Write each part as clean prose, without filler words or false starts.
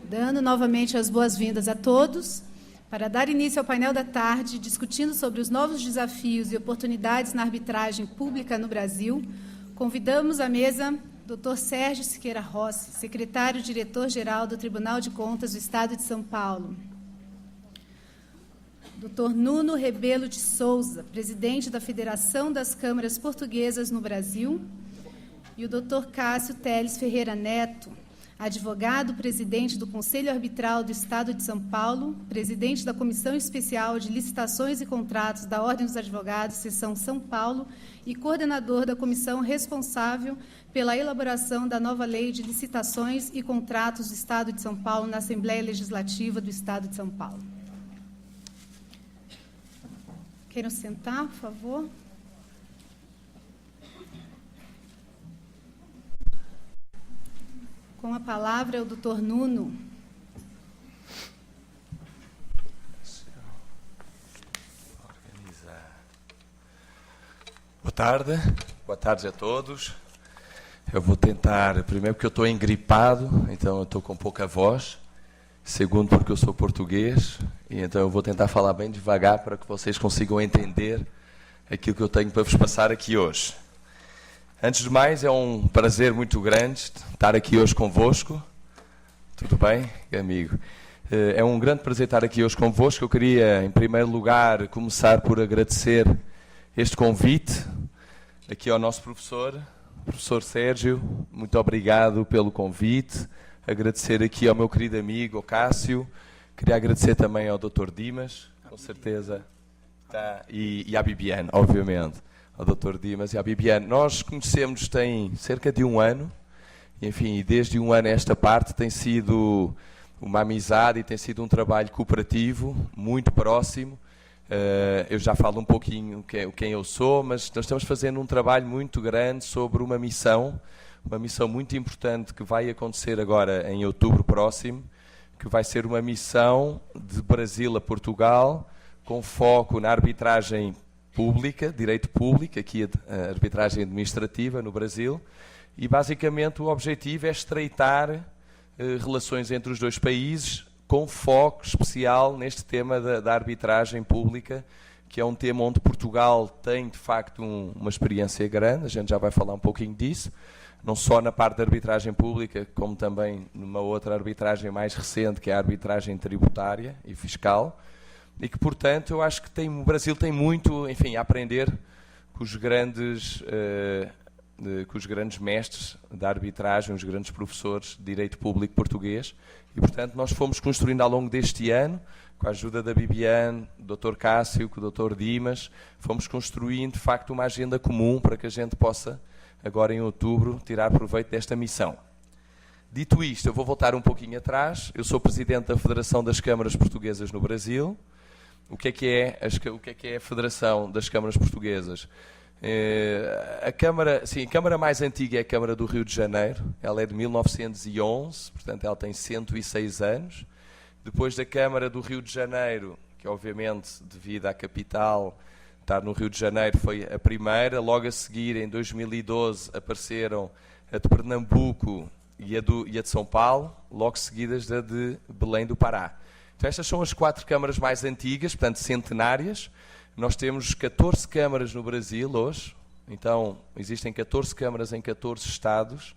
Dando novamente as boas-vindas a todos, para dar início ao painel da tarde, discutindo sobre os novos desafios e oportunidades na arbitragem pública no Brasil, convidamos à mesa Dr. Sérgio Siqueira Rossi, secretário-diretor-geral do Tribunal de Contas do Estado de São Paulo. Dr. Nuno Rebelo de Souza, presidente da Federação das Câmaras Portuguesas no Brasil. E o Dr. Cássio Teles Ferreira Neto, advogado, presidente do Conselho Arbitral do Estado de São Paulo, presidente da Comissão Especial de Licitações e Contratos da Ordem dos Advogados, Seção São Paulo, e coordenador da comissão responsável pela elaboração da nova Lei de Licitações e Contratos do Estado de São Paulo na Assembleia Legislativa do Estado de São Paulo. Queiram sentar, por favor? Com a palavra é o Dr. Nuno. Boa tarde a todos. Eu vou tentar, primeiro porque eu estou engripado, então eu estou com pouca voz. Segundo porque eu sou português, e então eu vou tentar falar bem devagar para que vocês consigam entender aquilo que eu tenho para vos passar aqui hoje. Antes de mais, é um prazer muito grande estar aqui hoje convosco. Tudo bem, amigo? É um grande prazer estar aqui hoje convosco. Eu queria, em primeiro lugar, começar por agradecer este convite aqui ao nosso professor Sérgio. Muito obrigado pelo convite. Agradecer aqui ao meu querido amigo, ao Cássio. Queria agradecer também ao Dr. Dimas, com certeza, e à Bibiane, obviamente. Ao Dr. Dimas e à Bibiane. Nós conhecemos tem cerca de um ano, enfim, e desde um ano a esta parte tem sido uma amizade e tem sido um trabalho cooperativo, muito próximo. Eu já falo um pouquinho quem eu sou, mas nós estamos fazendo um trabalho muito grande sobre uma missão muito importante que vai acontecer agora em outubro próximo, que vai ser uma missão de Brasil a Portugal, com foco na arbitragem pública, direito público, aqui a arbitragem administrativa no Brasil, e basicamente o objetivo é estreitar relações entre os dois países, com foco especial neste tema da arbitragem pública, que é um tema onde Portugal tem de facto uma experiência grande, a gente já vai falar um pouquinho disso, não só na parte da arbitragem pública, como também numa outra arbitragem mais recente, que é a arbitragem tributária e fiscal, e que, portanto, eu acho que o Brasil tem muito, enfim, a aprender com os grandes mestres da arbitragem, os grandes professores de direito público português. E, portanto, nós fomos construindo ao longo deste ano, com a ajuda da Bibiane, do Dr. Cássio, com o Dr. Dimas, fomos construindo, de facto, uma agenda comum para que a gente possa, agora em outubro, tirar proveito desta missão. Dito isto, eu vou voltar um pouquinho atrás. Eu sou presidente da Federação das Câmaras Portuguesas no Brasil. O que é a Federação das Câmaras Portuguesas? A Câmara mais antiga é a Câmara do Rio de Janeiro. Ela é de 1911, portanto ela tem 106 anos. Depois da Câmara do Rio de Janeiro, que obviamente devido à capital estar no Rio de Janeiro foi a primeira, logo a seguir em 2012 apareceram a de Pernambuco e a de São Paulo, logo seguidas da de Belém do Pará. Então, estas são as 4 câmaras mais antigas, portanto, centenárias. Nós temos 14 câmaras no Brasil hoje. Então, existem 14 câmaras em 14 estados.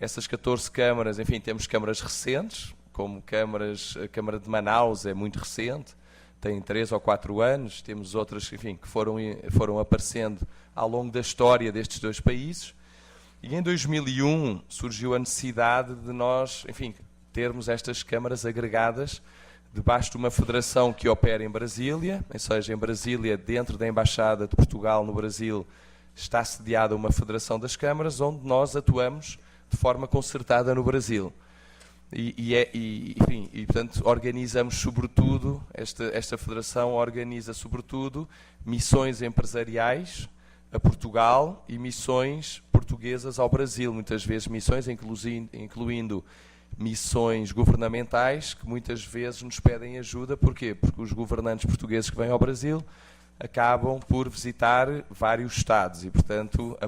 Essas 14 câmaras, enfim, temos câmaras recentes, como a Câmara de Manaus é muito recente, tem 3 ou 4 anos. Temos outras, enfim, que foram aparecendo ao longo da história destes dois países. E em 2001 surgiu a necessidade de nós, enfim, termos estas câmaras agregadas debaixo de uma federação que opera em Brasília, ou seja, em Brasília, dentro da Embaixada de Portugal no Brasil, está sediada uma federação das câmaras, onde nós atuamos de forma concertada no Brasil. Enfim, portanto, organizamos sobretudo, esta federação organiza sobretudo missões empresariais a Portugal e missões portuguesas ao Brasil, muitas vezes missões incluindo missões governamentais que muitas vezes nos pedem ajuda. Porquê? Porque os governantes portugueses que vêm ao Brasil acabam por visitar vários estados e, portanto,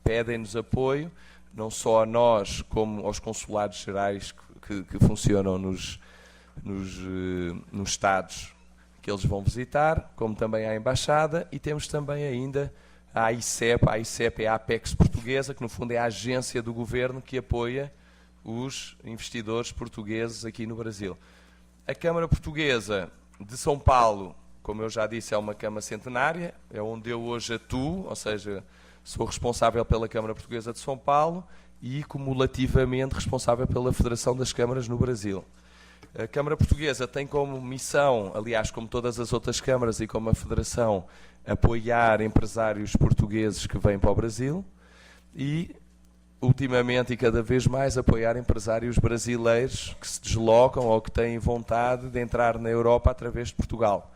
pedem-nos apoio, não só a nós, como aos consulados gerais que funcionam nos estados que eles vão visitar, como também a Embaixada, e temos também ainda a AICEP. A AICEP é a Apex portuguesa, que no fundo é a agência do governo que apoia os investidores portugueses aqui no Brasil. A Câmara Portuguesa de São Paulo, como eu já disse, é uma Câmara centenária, é onde eu hoje atuo, ou seja, sou responsável pela Câmara Portuguesa de São Paulo e cumulativamente responsável pela Federação das Câmaras no Brasil. A Câmara Portuguesa tem como missão, aliás, como todas as outras câmaras e como a Federação, apoiar empresários portugueses que vêm para o Brasil e, ultimamente e cada vez mais, apoiar empresários brasileiros que se deslocam ou que têm vontade de entrar na Europa através de Portugal.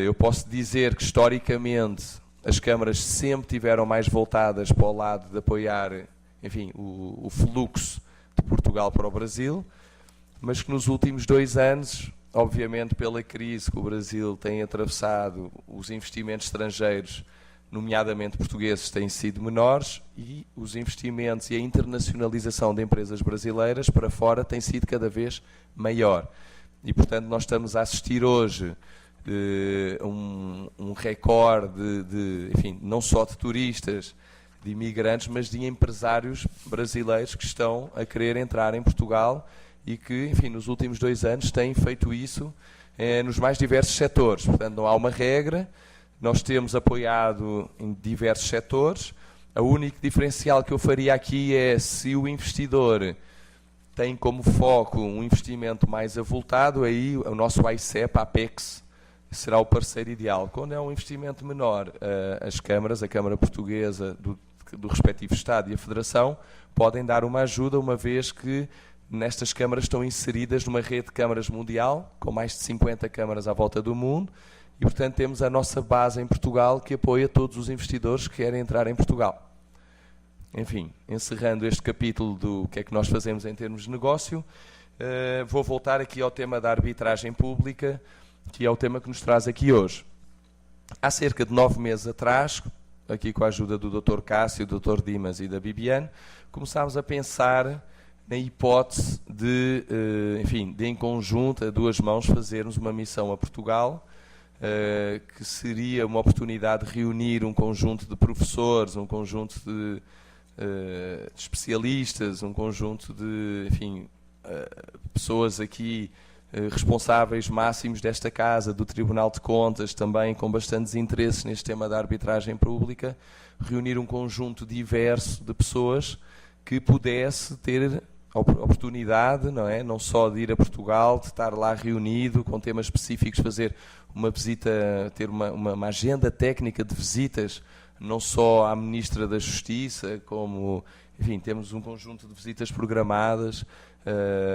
Eu posso dizer que, historicamente, as câmaras sempre tiveram mais voltadas para o lado de apoiar, enfim, o fluxo de Portugal para o Brasil, mas que nos últimos 2 anos, obviamente pela crise que o Brasil tem atravessado, os investimentos estrangeiros, nomeadamente portugueses, têm sido menores e os investimentos e a internacionalização de empresas brasileiras para fora tem sido cada vez maior. E, portanto, nós estamos a assistir hoje um recorde enfim, não só de turistas, de imigrantes, mas de empresários brasileiros que estão a querer entrar em Portugal e que, enfim, nos últimos 2 anos têm feito isso nos mais diversos setores. Portanto, não há uma regra, nós temos apoiado em diversos setores. O único diferencial que eu faria aqui é se o investidor tem como foco um investimento mais avultado, aí o nosso AICEP, a Apex, será o parceiro ideal. Quando é um investimento menor, as câmaras, a Câmara Portuguesa do respectivo Estado e a Federação, podem dar uma ajuda, uma vez que nestas câmaras estão inseridas numa rede de câmaras mundial, com mais de 50 câmaras à volta do mundo, e, portanto, temos a nossa base em Portugal que apoia todos os investidores que querem entrar em Portugal. Enfim, encerrando este capítulo do que é que nós fazemos em termos de negócio, vou voltar aqui ao tema da arbitragem pública, que é o tema que nos traz aqui hoje. Há cerca de 9 meses atrás, aqui com a ajuda do Dr. Cássio, do Dr. Dimas e da Bibiane, começámos a pensar na hipótese de, enfim, de em conjunto, a 2 mãos, fazermos uma missão a Portugal, que seria uma oportunidade de reunir um conjunto de professores, um conjunto de especialistas, um conjunto de, enfim, pessoas aqui responsáveis máximos desta casa, do Tribunal de Contas, também com bastantes interesses neste tema da arbitragem pública, reunir um conjunto diverso de pessoas que pudesse ter a oportunidade, não é? Não só de ir a Portugal, de estar lá reunido com temas específicos, fazer uma visita, ter uma agenda técnica de visitas, não só à Ministra da Justiça, como, enfim, temos um conjunto de visitas programadas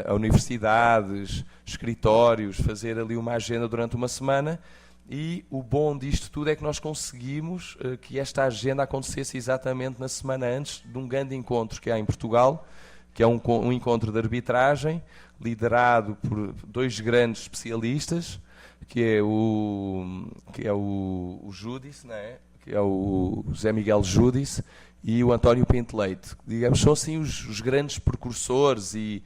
a universidades, escritórios, fazer ali uma agenda durante uma semana. E o bom disto tudo é que nós conseguimos que esta agenda acontecesse exatamente na semana antes de um grande encontro que há em Portugal, que é um encontro de arbitragem, liderado por 2 grandes especialistas, que é o Júdice, não é? Que é o José Miguel Júdice e o António Pinto Leite. Digamos, são assim os grandes precursores e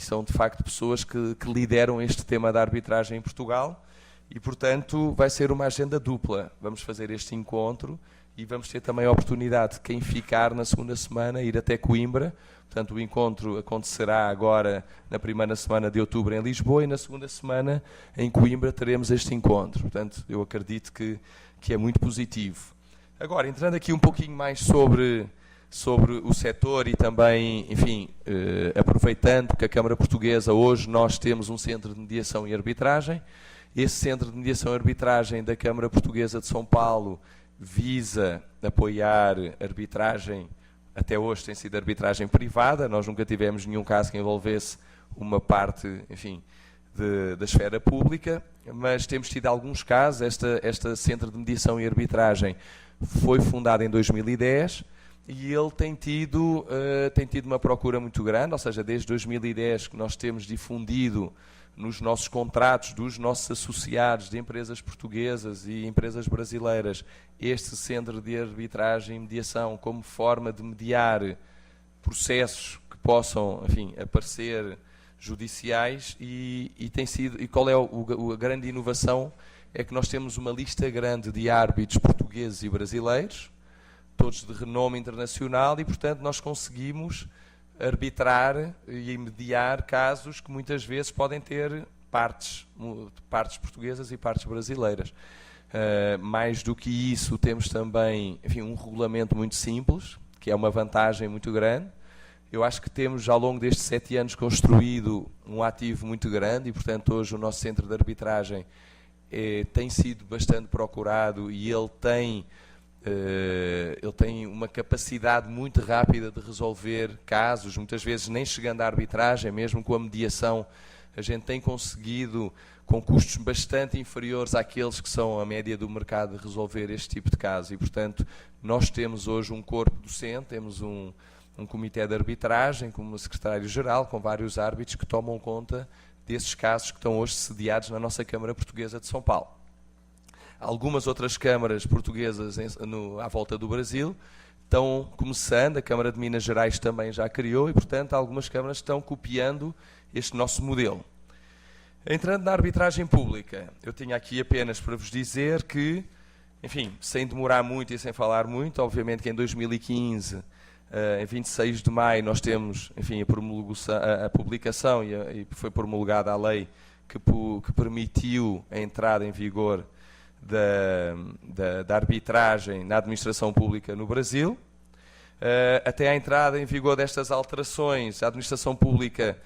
são de facto pessoas que lideram este tema da arbitragem em Portugal. E, portanto, vai ser uma agenda dupla. Vamos fazer este encontro e vamos ter também a oportunidade de quem ficar na segunda semana ir até Coimbra. Portanto, o encontro acontecerá agora na primeira semana de outubro em Lisboa e na segunda semana em Coimbra teremos este encontro. Portanto, eu acredito que é muito positivo. Agora, entrando aqui um pouquinho mais sobre o setor e também, enfim, aproveitando que a Câmara Portuguesa, hoje nós temos um centro de mediação e arbitragem. Esse centro de mediação e arbitragem da Câmara Portuguesa de São Paulo visa apoiar arbitragem, até hoje tem sido arbitragem privada, nós nunca tivemos nenhum caso que envolvesse uma parte, enfim, da esfera pública, mas temos tido alguns casos. Esta centro de mediação e arbitragem foi fundado em 2010 e ele tem tido uma procura muito grande, ou seja, desde 2010 que nós temos difundido nos nossos contratos dos nossos associados de empresas portuguesas e empresas brasileiras este centro de arbitragem e mediação como forma de mediar processos que possam, enfim, aparecer judiciais e tem sido, e qual é a grande inovação? É que nós temos uma lista grande de árbitros portugueses e brasileiros, todos de renome internacional, e portanto nós conseguimos arbitrar e mediar casos que muitas vezes podem ter partes portuguesas e partes brasileiras. Mais do que isso, temos também, enfim, um regulamento muito simples, que é uma vantagem muito grande. Eu acho que temos, ao longo destes 7 anos, construído um ativo muito grande e, portanto, hoje o nosso centro de arbitragem tem sido bastante procurado e ele tem uma capacidade muito rápida de resolver casos, muitas vezes nem chegando à arbitragem, mesmo com a mediação, a gente tem conseguido, com custos bastante inferiores àqueles que são a média do mercado, resolver este tipo de casos. E, portanto, nós temos hoje um corpo docente, temos um comitê de arbitragem, como secretário-geral, com vários árbitros que tomam conta desses casos que estão hoje sediados na nossa Câmara Portuguesa de São Paulo. Algumas outras câmaras portuguesas à volta do Brasil estão começando, a Câmara de Minas Gerais também já criou e, portanto, algumas câmaras estão copiando este nosso modelo. Entrando na arbitragem pública, eu tinha aqui apenas para vos dizer que, enfim, sem demorar muito e sem falar muito, obviamente que em 2015, em 26 de maio, nós temos, enfim, a publicação e foi promulgada a lei que permitiu a entrada em vigor da arbitragem na administração pública no Brasil. Até à entrada em vigor destas alterações, a administração pública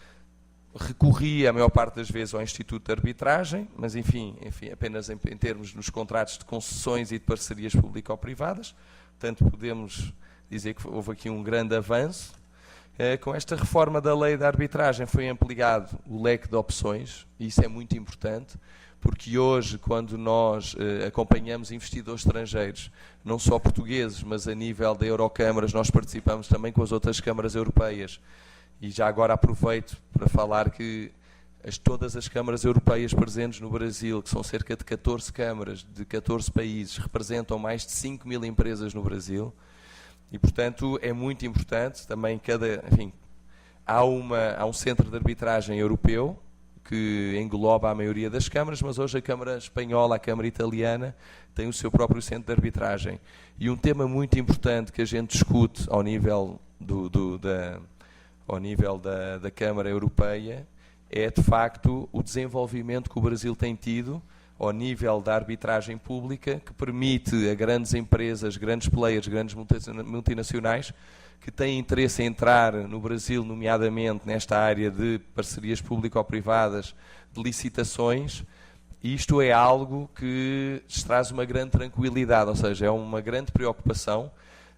recorria, a maior parte das vezes, ao Instituto de Arbitragem, mas, enfim apenas em termos dos contratos de concessões e de parcerias público-privadas. Portanto, podemos dizer que houve aqui um grande avanço. Com esta reforma da lei da arbitragem foi ampliado o leque de opções, e isso é muito importante, porque hoje, quando nós acompanhamos investidores estrangeiros, não só portugueses, mas a nível da Eurocâmaras, nós participamos também com as outras câmaras europeias. E já agora aproveito para falar que todas as câmaras europeias presentes no Brasil, que são cerca de 14 câmaras de 14 países, representam mais de 5.000 empresas no Brasil. E, portanto, é muito importante também há um centro de arbitragem europeu que engloba a maioria das câmaras, mas hoje a Câmara Espanhola, a Câmara Italiana, tem o seu próprio centro de arbitragem. E um tema muito importante que a gente discute ao nível da Câmara Europeia é, de facto, o desenvolvimento que o Brasil tem tido ao nível da arbitragem pública, que permite a grandes empresas, grandes players, grandes multinacionais, que têm interesse em entrar no Brasil, nomeadamente nesta área de parcerias público-privadas, de licitações. Isto é algo que lhes traz uma grande tranquilidade, ou seja, é uma grande preocupação,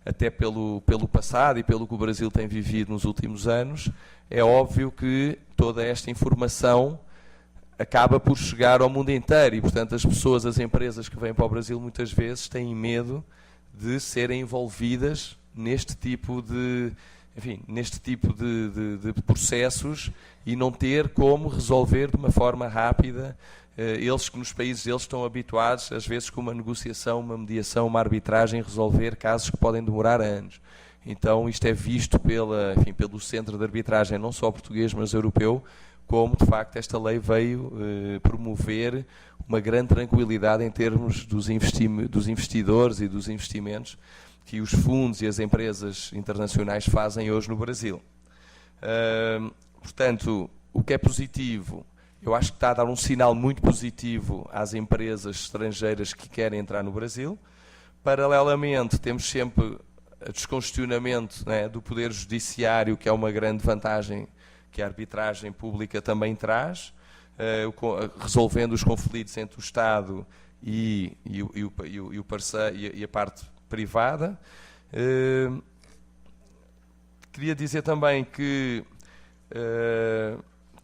até pelo passado e pelo que o Brasil tem vivido nos últimos anos. É óbvio que toda esta informação acaba por chegar ao mundo inteiro e, portanto, as pessoas, as empresas que vêm para o Brasil muitas vezes têm medo de serem envolvidas neste tipo de processos e não ter como resolver de uma forma rápida. Eles que nos países deles estão habituados, às vezes com uma negociação, uma mediação, uma arbitragem, resolver casos que podem demorar anos. Então isto é visto pelo centro de arbitragem, não só português, mas europeu, como de facto esta lei veio promover uma grande tranquilidade em termos dos investidores e dos investimentos que os fundos e as empresas internacionais fazem hoje no Brasil. Portanto, o que é positivo, eu acho que está a dar um sinal muito positivo às empresas estrangeiras que querem entrar no Brasil. Paralelamente, temos sempre o descongestionamento, né, do poder judiciário, que é uma grande vantagem que a arbitragem pública também traz, resolvendo os conflitos entre o Estado e a parte privada. Queria dizer também que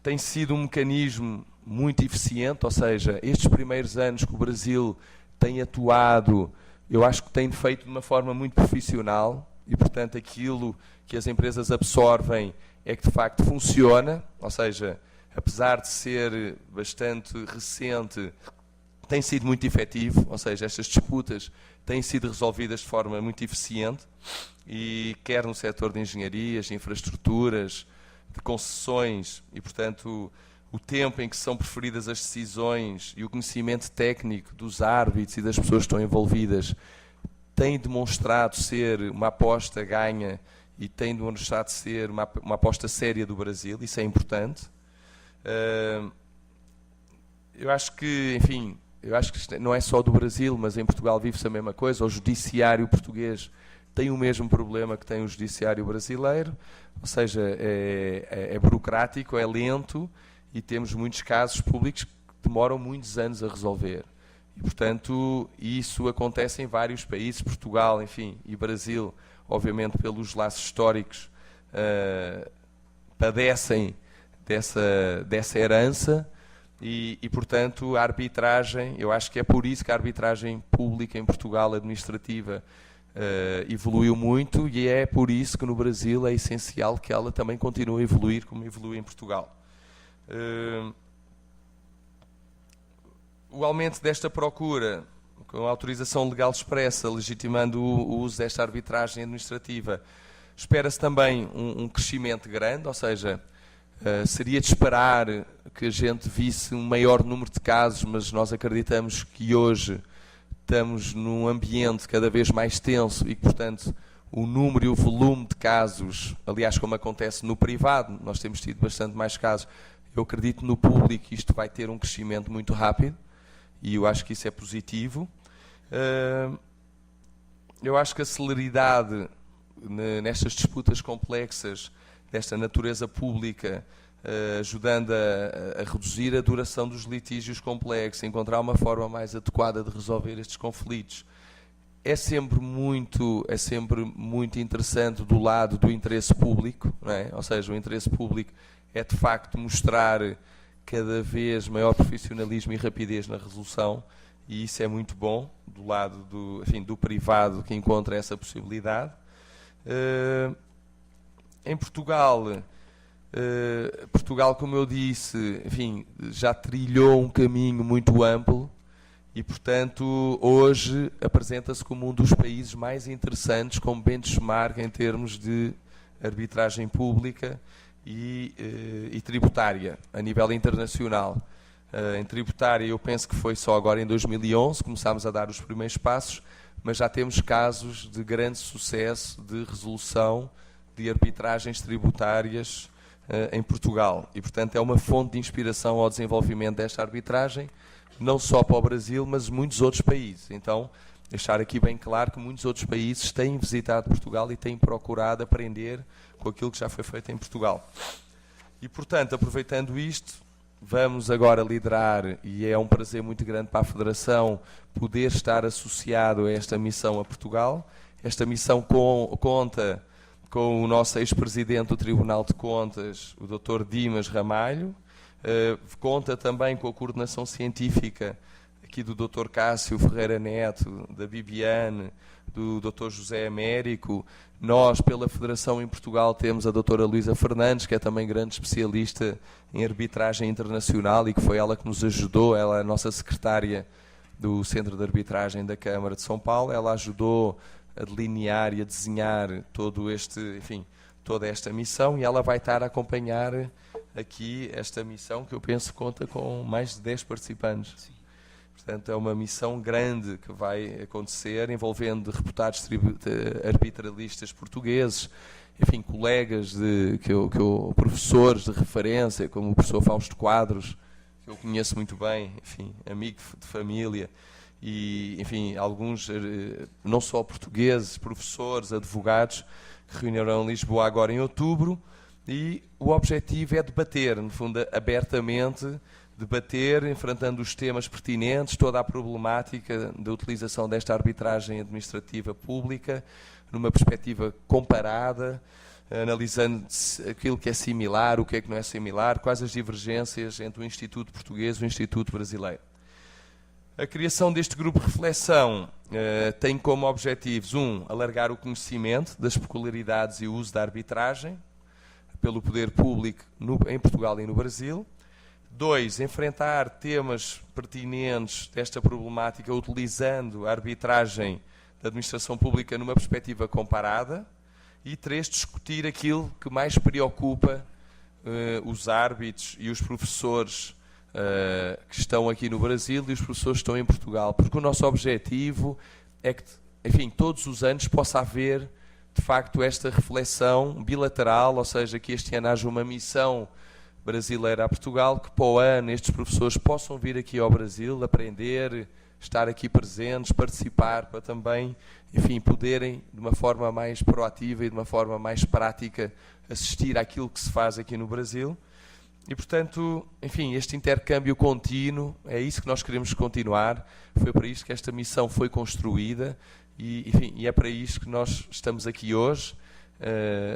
tem sido um mecanismo muito eficiente, ou seja, estes primeiros anos que o Brasil tem atuado, eu acho que tem feito de uma forma muito profissional e, portanto, aquilo que as empresas absorvem é que de facto funciona, ou seja, apesar de ser bastante recente, tem sido muito efetivo, ou seja, estas disputas têm sido resolvidas de forma muito eficiente, e quer no setor de engenharias, de infraestruturas, de concessões, e, portanto, o tempo em que são preferidas as decisões e o conhecimento técnico dos árbitros e das pessoas que estão envolvidas tem demonstrado ser uma aposta ganha e tem demonstrado ser uma aposta séria do Brasil. Isso é importante. Eu acho que, enfim, não é só do Brasil, mas em Portugal vive-se a mesma coisa. O judiciário português tem o mesmo problema que tem o judiciário brasileiro, ou seja, é burocrático, é lento, e temos muitos casos públicos que demoram muitos anos a resolver. E, portanto, isso acontece em vários países, Portugal, enfim, e Brasil, obviamente, pelos laços históricos, padecem dessa herança, e, portanto, a arbitragem, eu acho que é por isso que a arbitragem pública em Portugal, administrativa, evoluiu muito, e é por isso que no Brasil é essencial que ela também continue a evoluir como evolui em Portugal. O aumento desta procura, com a autorização legal expressa, legitimando o uso desta arbitragem administrativa, espera-se também um crescimento grande, ou seja, seria de esperar que a gente visse um maior número de casos, mas nós acreditamos que hoje estamos num ambiente cada vez mais tenso e que, portanto, o número e o volume de casos, aliás, como acontece no privado, nós temos tido bastante mais casos, eu acredito no público que isto vai ter um crescimento muito rápido, e eu acho que isso é positivo. Eu acho que a celeridade nestas disputas complexas, desta natureza pública, ajudando a reduzir a duração dos litígios complexos, encontrar uma forma mais adequada de resolver estes conflitos, é sempre muito interessante do lado do interesse público, não é? Ou seja, o interesse público é de facto mostrar cada vez maior profissionalismo e rapidez na resolução, e isso é muito bom do lado do privado, que encontra essa possibilidade. Em Portugal, como eu disse, enfim, já trilhou um caminho muito amplo e, portanto, hoje apresenta-se como um dos países mais interessantes como benchmark em termos de arbitragem pública e tributária, a nível internacional. Em tributária, eu penso que foi só agora em 2011, começámos a dar os primeiros passos, mas já temos casos de grande sucesso de resolução de arbitragens tributárias em Portugal. E, portanto, é uma fonte de inspiração ao desenvolvimento desta arbitragem, não só para o Brasil, mas muitos outros países. Então, deixar aqui bem claro que muitos outros países têm visitado Portugal e têm procurado aprender com aquilo que já foi feito em Portugal. E, portanto, aproveitando isto, vamos agora liderar, e é um prazer muito grande para a Federação poder estar associado a esta missão a Portugal. Esta missão conta com o nosso ex-presidente do Tribunal de Contas, o Dr. Dimas Ramalho, conta também com a coordenação científica aqui do Dr. Cássio Ferreira Neto, da Bibiane, do Dr. José Américo. Nós, pela Federação em Portugal, temos a Dra. Luísa Fernandes, que é também grande especialista em arbitragem internacional e que foi ela que nos ajudou, ela é a nossa secretária do Centro de Arbitragem da Câmara de São Paulo, ela ajudou a delinear e a desenhar toda esta missão, e ela vai estar a acompanhar aqui esta missão, que eu penso conta com mais de 10 participantes. Sim. Portanto, é uma missão grande que vai acontecer, envolvendo reputados arbitralistas portugueses, enfim, colegas professores de referência, como o professor Fausto Quadros, que eu conheço muito bem, enfim, amigo de família, e, enfim, alguns, não só portugueses, professores, advogados, que reunirão em Lisboa agora em outubro, e o objetivo é debater, no fundo, abertamente, enfrentando os temas pertinentes, toda a problemática da utilização desta arbitragem administrativa pública, numa perspectiva comparada, analisando aquilo que é similar, o que é que não é similar, quais as divergências entre o Instituto Português e o Instituto Brasileiro. A criação deste grupo de reflexão tem como objetivos: alargar o conhecimento das peculiaridades e o uso da arbitragem pelo poder público em Portugal e no Brasil. 2, enfrentar temas pertinentes desta problemática utilizando a arbitragem da administração pública numa perspectiva comparada, e 3, discutir aquilo que mais preocupa os árbitros e os professores que estão aqui no Brasil e os professores que estão em Portugal, porque o nosso objetivo é que, enfim, todos os anos possa haver, de facto, esta reflexão bilateral, ou seja, que este ano haja uma missão brasileira a Portugal, que para o ano estes professores possam vir aqui ao Brasil, aprender, estar aqui presentes, participar, para também, enfim, poderem, de uma forma mais proativa e de uma forma mais prática, assistir àquilo que se faz aqui no Brasil. E, portanto, enfim, este intercâmbio contínuo, é isso que nós queremos continuar. Foi para isto que esta missão foi construída e, enfim, e é para isto que nós estamos aqui hoje.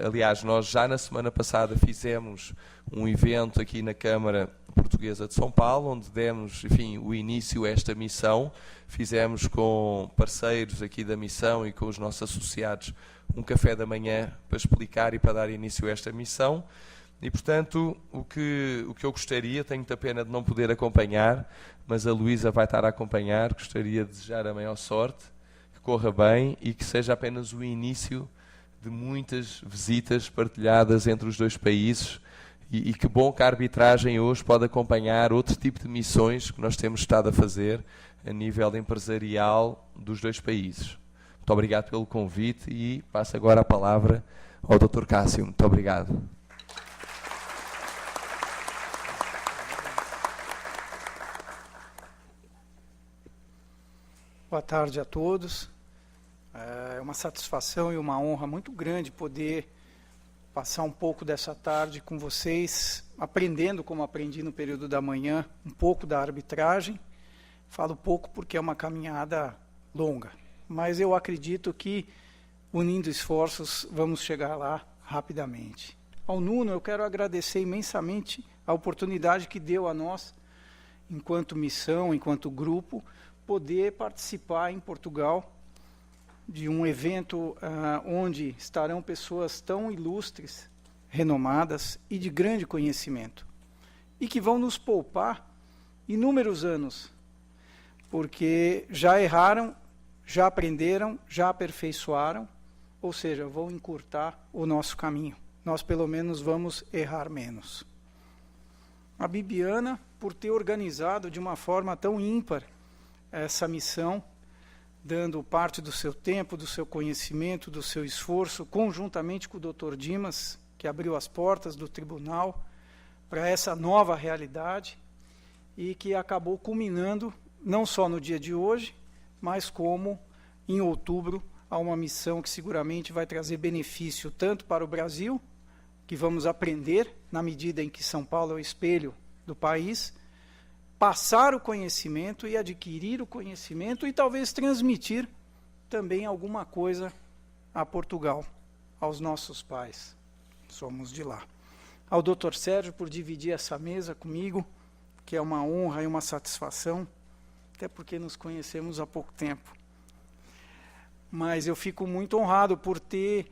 Aliás, nós já na semana passada fizemos um evento aqui na Câmara Portuguesa de São Paulo, onde demos, enfim, o início a esta missão. Fizemos com parceiros aqui da missão e com os nossos associados um café da manhã para explicar e para dar início a esta missão. E, portanto, o que eu gostaria, tenho muita pena de não poder acompanhar, mas a Luísa vai estar a acompanhar, gostaria de desejar a maior sorte, que corra bem e que seja apenas o início de muitas visitas partilhadas entre os dois países, e que bom que a arbitragem hoje pode acompanhar outro tipo de missões que nós temos estado a fazer a nível empresarial dos dois países. Muito obrigado pelo convite e passo agora a palavra ao Dr. Cássio. Muito obrigado. Boa tarde a todos. É uma satisfação e uma honra muito grande poder passar um pouco dessa tarde com vocês, aprendendo, como aprendi no período da manhã, um pouco da arbitragem. Falo pouco porque é uma caminhada longa, mas eu acredito que, unindo esforços, vamos chegar lá rapidamente. Ao Nuno, eu quero agradecer imensamente a oportunidade que deu a nós, enquanto missão, enquanto grupo, poder participar em Portugal de um evento onde estarão pessoas tão ilustres, renomadas e de grande conhecimento, e que vão nos poupar inúmeros anos, porque já erraram, já aprenderam, já aperfeiçoaram, ou seja, vão encurtar o nosso caminho. Nós, pelo menos, vamos errar menos. A Bibiana, por ter organizado de uma forma tão ímpar essa missão, dando parte do seu tempo, do seu conhecimento, do seu esforço, conjuntamente com o Dr. Dimas, que abriu as portas do tribunal para essa nova realidade e que acabou culminando, não só no dia de hoje, mas como em outubro, a uma missão que seguramente vai trazer benefício tanto para o Brasil, que vamos aprender na medida em que São Paulo é o espelho do país, passar o conhecimento e adquirir o conhecimento e talvez transmitir também alguma coisa a Portugal, aos nossos pais. Somos de lá. Ao Dr. Sérgio por dividir essa mesa comigo, que é uma honra e uma satisfação, até porque nos conhecemos há pouco tempo. Mas eu fico muito honrado por ter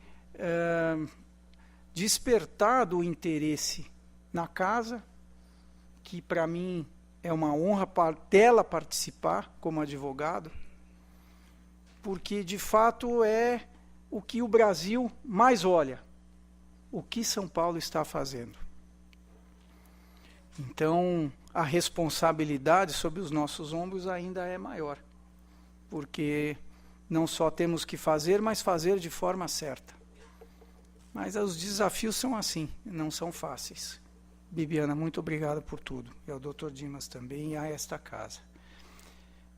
despertado o interesse na casa, que para mim é uma honra dela participar como advogado, porque de fato é o que o Brasil mais olha, o que São Paulo está fazendo. Então, a responsabilidade sobre os nossos ombros ainda é maior, porque não só temos que fazer, mas fazer de forma certa. Mas os desafios são assim, não são fáceis. Bibiana, muito obrigado por tudo. E ao Dr. Dimas também, e a esta casa.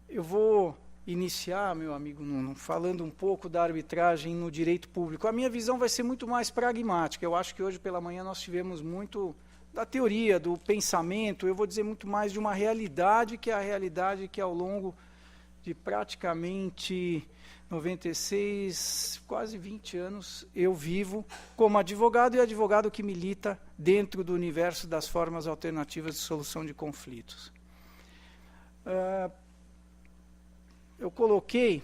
Eu vou iniciar, meu amigo Nuno, falando um pouco da arbitragem no direito público. A minha visão vai ser muito mais pragmática. Eu acho que hoje pela manhã nós tivemos muito da teoria, do pensamento. Eu vou dizer muito mais de uma realidade, que é a realidade que ao longo de praticamente 96, quase 20 anos, eu vivo como advogado e advogado que milita dentro do universo das formas alternativas de solução de conflitos. Eu coloquei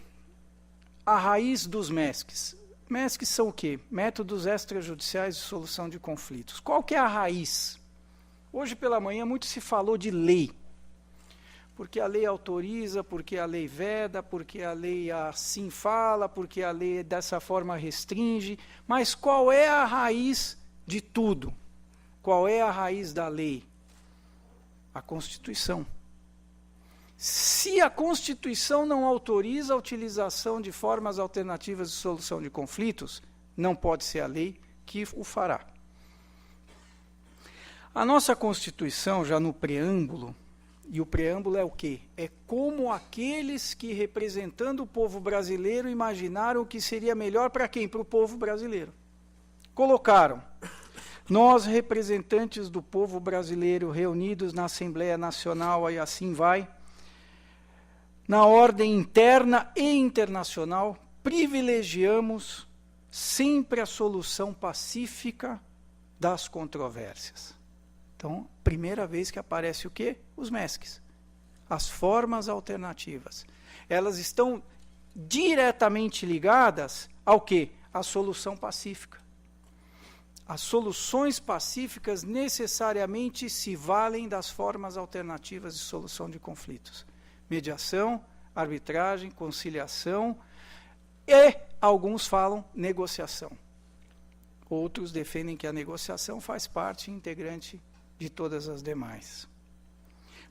a raiz dos MESCs. MESCs são o quê? Métodos extrajudiciais de solução de conflitos. Qual que é a raiz? Hoje pela manhã muito se falou de lei, porque a lei autoriza, porque a lei veda, porque a lei assim fala, porque a lei dessa forma restringe. Mas qual é a raiz de tudo? Qual é a raiz da lei? A Constituição. Se a Constituição não autoriza a utilização de formas alternativas de solução de conflitos, não pode ser a lei que o fará. A nossa Constituição, já no preâmbulo, e o preâmbulo é o quê? É como aqueles que, representando o povo brasileiro, imaginaram que seria melhor para quem? Para o povo brasileiro. Colocaram: nós, representantes do povo brasileiro, reunidos na Assembleia Nacional, e assim vai, na ordem interna e internacional, privilegiamos sempre a solução pacífica das controvérsias. Então, primeira vez que aparece o quê? Os MESCs. As formas alternativas. Elas estão diretamente ligadas ao quê? À solução pacífica. As soluções pacíficas necessariamente se valem das formas alternativas de solução de conflitos. Mediação, arbitragem, conciliação e, alguns falam, negociação. Outros defendem que a negociação faz parte integrante de todas as demais.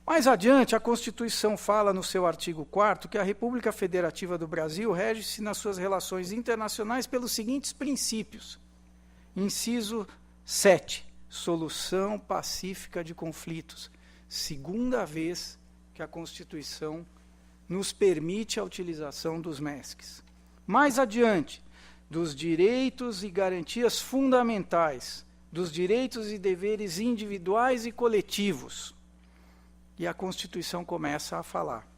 Mais adiante, a Constituição fala no seu artigo 4º que a República Federativa do Brasil rege-se nas suas relações internacionais pelos seguintes princípios. Inciso 7, solução pacífica de conflitos. Segunda vez que a Constituição nos permite a utilização dos MESCs. Mais adiante, dos direitos e garantias fundamentais, dos direitos e deveres individuais e coletivos. E a Constituição começa a falar: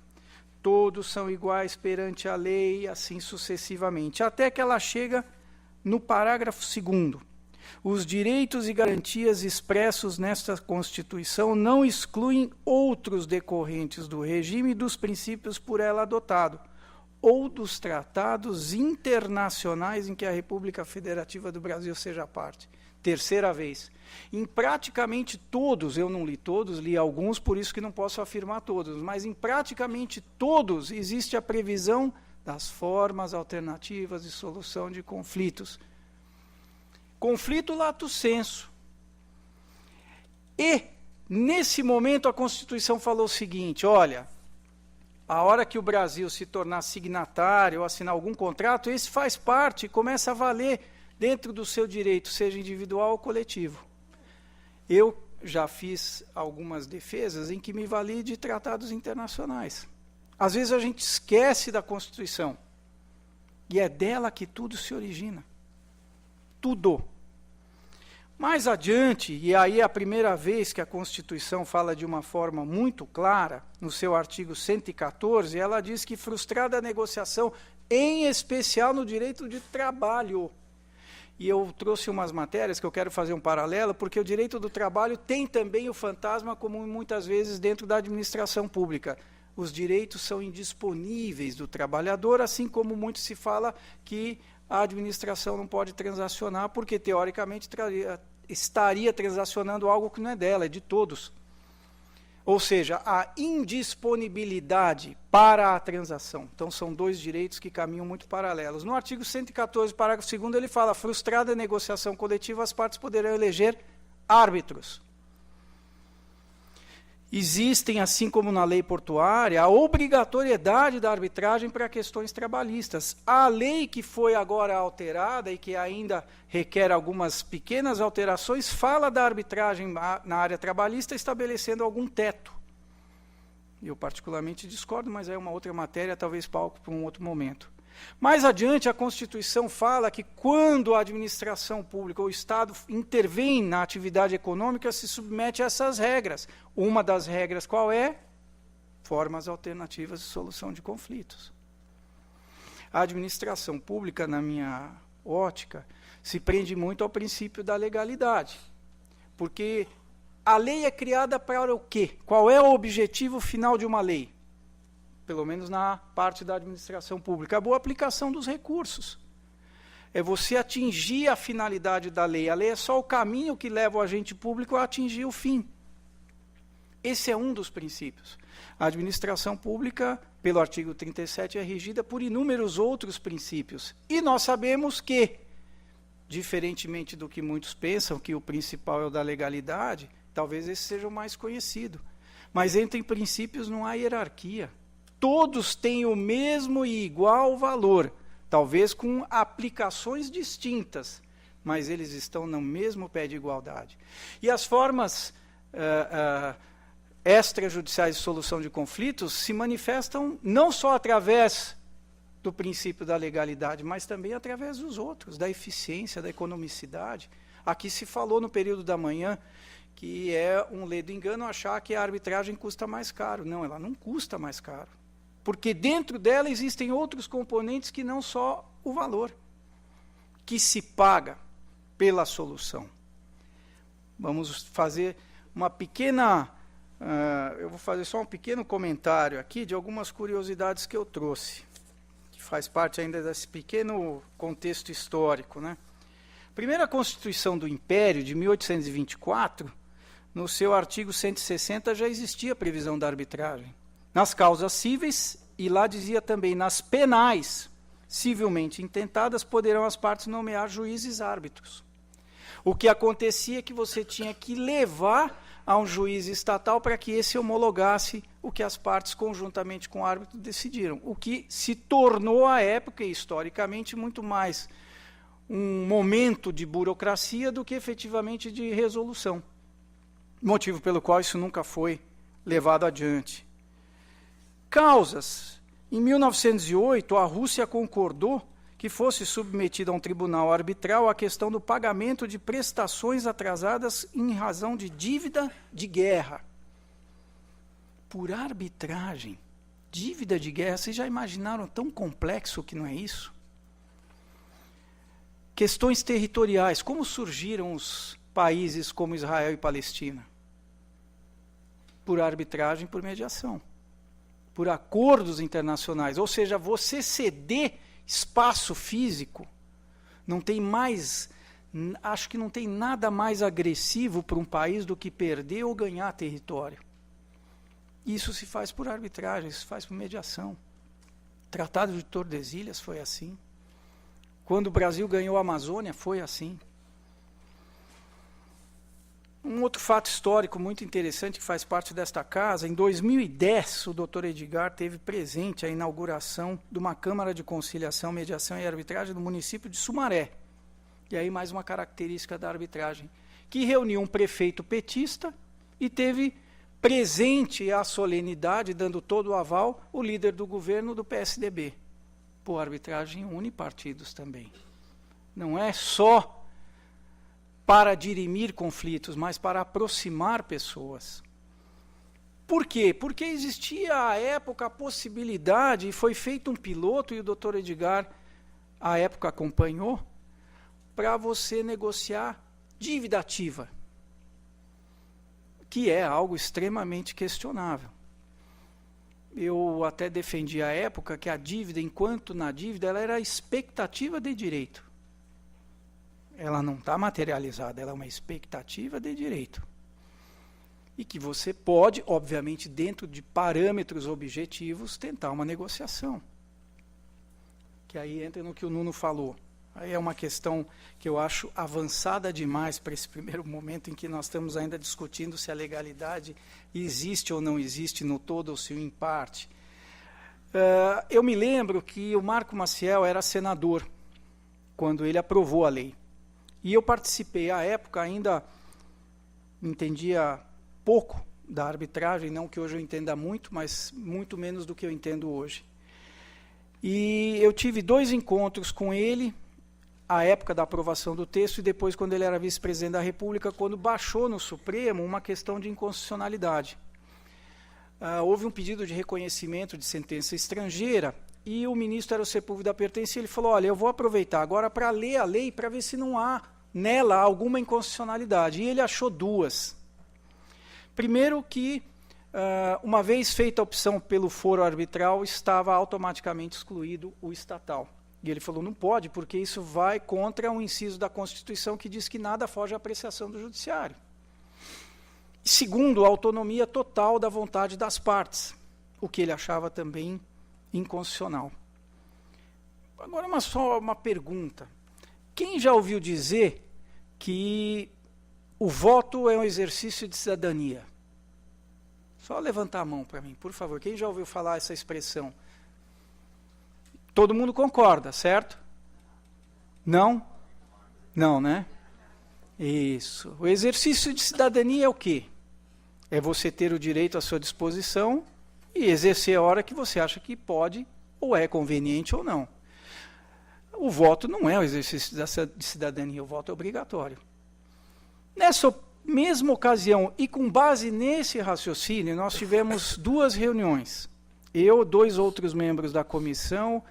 todos são iguais perante a lei, assim sucessivamente, até que ela chega no parágrafo 2º. Os direitos e garantias expressos nesta Constituição não excluem outros decorrentes do regime e dos princípios por ela adotado, ou dos tratados internacionais em que a República Federativa do Brasil seja parte. Terceira vez. Em praticamente todos, eu não li todos, li alguns, por isso que não posso afirmar todos, mas em praticamente todos existe a previsão das formas alternativas de solução de conflitos. Conflito lato sensu. E, nesse momento, a Constituição falou o seguinte: olha, a hora que o Brasil se tornar signatário ou assinar algum contrato, esse faz parte e começa a valer dentro do seu direito, seja individual ou coletivo. Eu já fiz algumas defesas em que me vali de tratados internacionais. Às vezes a gente esquece da Constituição. E é dela que tudo se origina. Tudo. Mais adiante, e aí é a primeira vez que a Constituição fala de uma forma muito clara, no seu artigo 114, ela diz que frustrada a negociação, em especial no direito de trabalho. E eu trouxe umas matérias que eu quero fazer um paralelo, porque o direito do trabalho tem também o fantasma comum muitas vezes dentro da administração pública. Os direitos são indisponíveis do trabalhador, assim como muito se fala que a administração não pode transacionar, porque teoricamente estaria transacionando algo que não é dela, é de todos. Ou seja, a indisponibilidade para a transação. Então, são dois direitos que caminham muito paralelos. No artigo 114, parágrafo 2º, ele fala: frustrada a negociação coletiva, as partes poderão eleger árbitros. Existem, assim como na lei portuária, a obrigatoriedade da arbitragem para questões trabalhistas. A lei que foi agora alterada e que ainda requer algumas pequenas alterações, fala da arbitragem na área trabalhista, estabelecendo algum teto. Eu particularmente discordo, mas é uma outra matéria, talvez palco para um outro momento. Mais adiante, a Constituição fala que quando a administração pública ou o Estado intervém na atividade econômica, se submete a essas regras. Uma das regras qual é? Formas alternativas de solução de conflitos. A administração pública, na minha ótica, se prende muito ao princípio da legalidade. Porque a lei é criada para o quê? Qual é o objetivo final de uma lei? Pelo menos na parte da administração pública, a boa aplicação dos recursos. É você atingir a finalidade da lei. A lei é só o caminho que leva o agente público a atingir o fim. Esse é um dos princípios. A administração pública, pelo artigo 37, é regida por inúmeros outros princípios. E nós sabemos que, diferentemente do que muitos pensam, que o principal é o da legalidade, talvez esse seja o mais conhecido. Mas entre princípios não há hierarquia. Todos têm o mesmo e igual valor, talvez com aplicações distintas, mas eles estão no mesmo pé de igualdade. E as formas extrajudiciais de solução de conflitos se manifestam não só através do princípio da legalidade, mas também através dos outros, da eficiência, da economicidade. Aqui se falou no período da manhã que é um ledo engano achar que a arbitragem custa mais caro. Não, ela não custa mais caro. Porque dentro dela existem outros componentes que não só o valor, que se paga pela solução. Vamos fazer uma pequena... eu vou fazer só um pequeno comentário aqui de algumas curiosidades que eu trouxe, que faz parte ainda desse pequeno contexto histórico, né? Primeira Constituição do Império, de 1824, no seu artigo 160 já existia a previsão da arbitragem. Nas causas cíveis, e lá dizia também, nas penais, civilmente intentadas, poderão as partes nomear juízes árbitros. O que acontecia é que você tinha que levar a um juiz estatal para que esse homologasse o que as partes, conjuntamente com o árbitro, decidiram. O que se tornou, à época, e historicamente, muito mais um momento de burocracia do que efetivamente de resolução. Motivo pelo qual isso nunca foi levado adiante. Causas. Em 1908, a Rússia concordou que fosse submetida a um tribunal arbitral a questão do pagamento de prestações atrasadas em razão de dívida de guerra. Por arbitragem. Dívida de guerra, vocês já imaginaram tão complexo que não é isso? Questões territoriais. Como surgiram os países como Israel e Palestina? Por arbitragem, por mediação. Por acordos internacionais. Ou seja, você ceder espaço físico, não tem mais, acho que não tem nada mais agressivo para um país do que perder ou ganhar território. Isso se faz por arbitragem, isso se faz por mediação. O Tratado de Tordesilhas foi assim. Quando o Brasil ganhou a Amazônia, foi assim. Um outro fato histórico muito interessante que faz parte desta casa, em 2010, o Dr. Edgar teve presente a inauguração de uma Câmara de Conciliação, Mediação e Arbitragem do município de Sumaré. E aí mais uma característica da arbitragem, que reuniu um prefeito petista e teve presente à solenidade, dando todo o aval, o líder do governo do PSDB. Pô, a arbitragem une partidos também. Não é só para dirimir conflitos, mas para aproximar pessoas. Por quê? Porque existia à época a possibilidade, e foi feito um piloto, e o Dr. Edgar, à época, acompanhou, para você negociar dívida ativa, que é algo extremamente questionável. Eu até defendi à época que a dívida, enquanto na dívida, ela era expectativa de direito. Ela não está materializada, ela é uma expectativa de direito. E que você pode, obviamente, dentro de parâmetros objetivos, tentar uma negociação. Que aí entra no que o Nuno falou. Aí é uma questão que eu acho avançada demais para esse primeiro momento em que nós estamos ainda discutindo se a legalidade existe ou não existe no todo ou se em parte. Eu me lembro que o Marco Maciel era senador quando ele aprovou a lei. E eu participei, à época, ainda entendia pouco da arbitragem, não que hoje eu entenda muito, mas muito menos do que eu entendo hoje. E eu tive 2 encontros com ele, à época da aprovação do texto, e depois quando ele era vice-presidente da República, quando baixou no Supremo uma questão de inconstitucionalidade. Houve um pedido de reconhecimento de sentença estrangeira, e o ministro era o Sepúlveda Pertence, e ele falou, olha, eu vou aproveitar agora para ler a lei, para ver se não há nela alguma inconstitucionalidade. E ele achou 2. Primeiro que, uma vez feita a opção pelo foro arbitral, estava automaticamente excluído o estatal. E ele falou, não pode, porque isso vai contra um inciso da Constituição que diz que nada foge à apreciação do judiciário. Segundo, a autonomia total da vontade das partes, o que ele achava também inconstitucional. Agora, só uma pergunta. Quem já ouviu dizer que o voto é um exercício de cidadania? Só levantar a mão para mim, por favor. Quem já ouviu falar essa expressão? Todo mundo concorda, certo? Não? Não, né? Isso. O exercício de cidadania é o quê? É você ter o direito à sua disposição e exercer a hora que você acha que pode, ou é conveniente ou não. O voto não é o exercício de cidadania, o voto é obrigatório. Nessa mesma ocasião, e com base nesse raciocínio, nós tivemos 2 reuniões. Eu, 2 outros membros da comissão,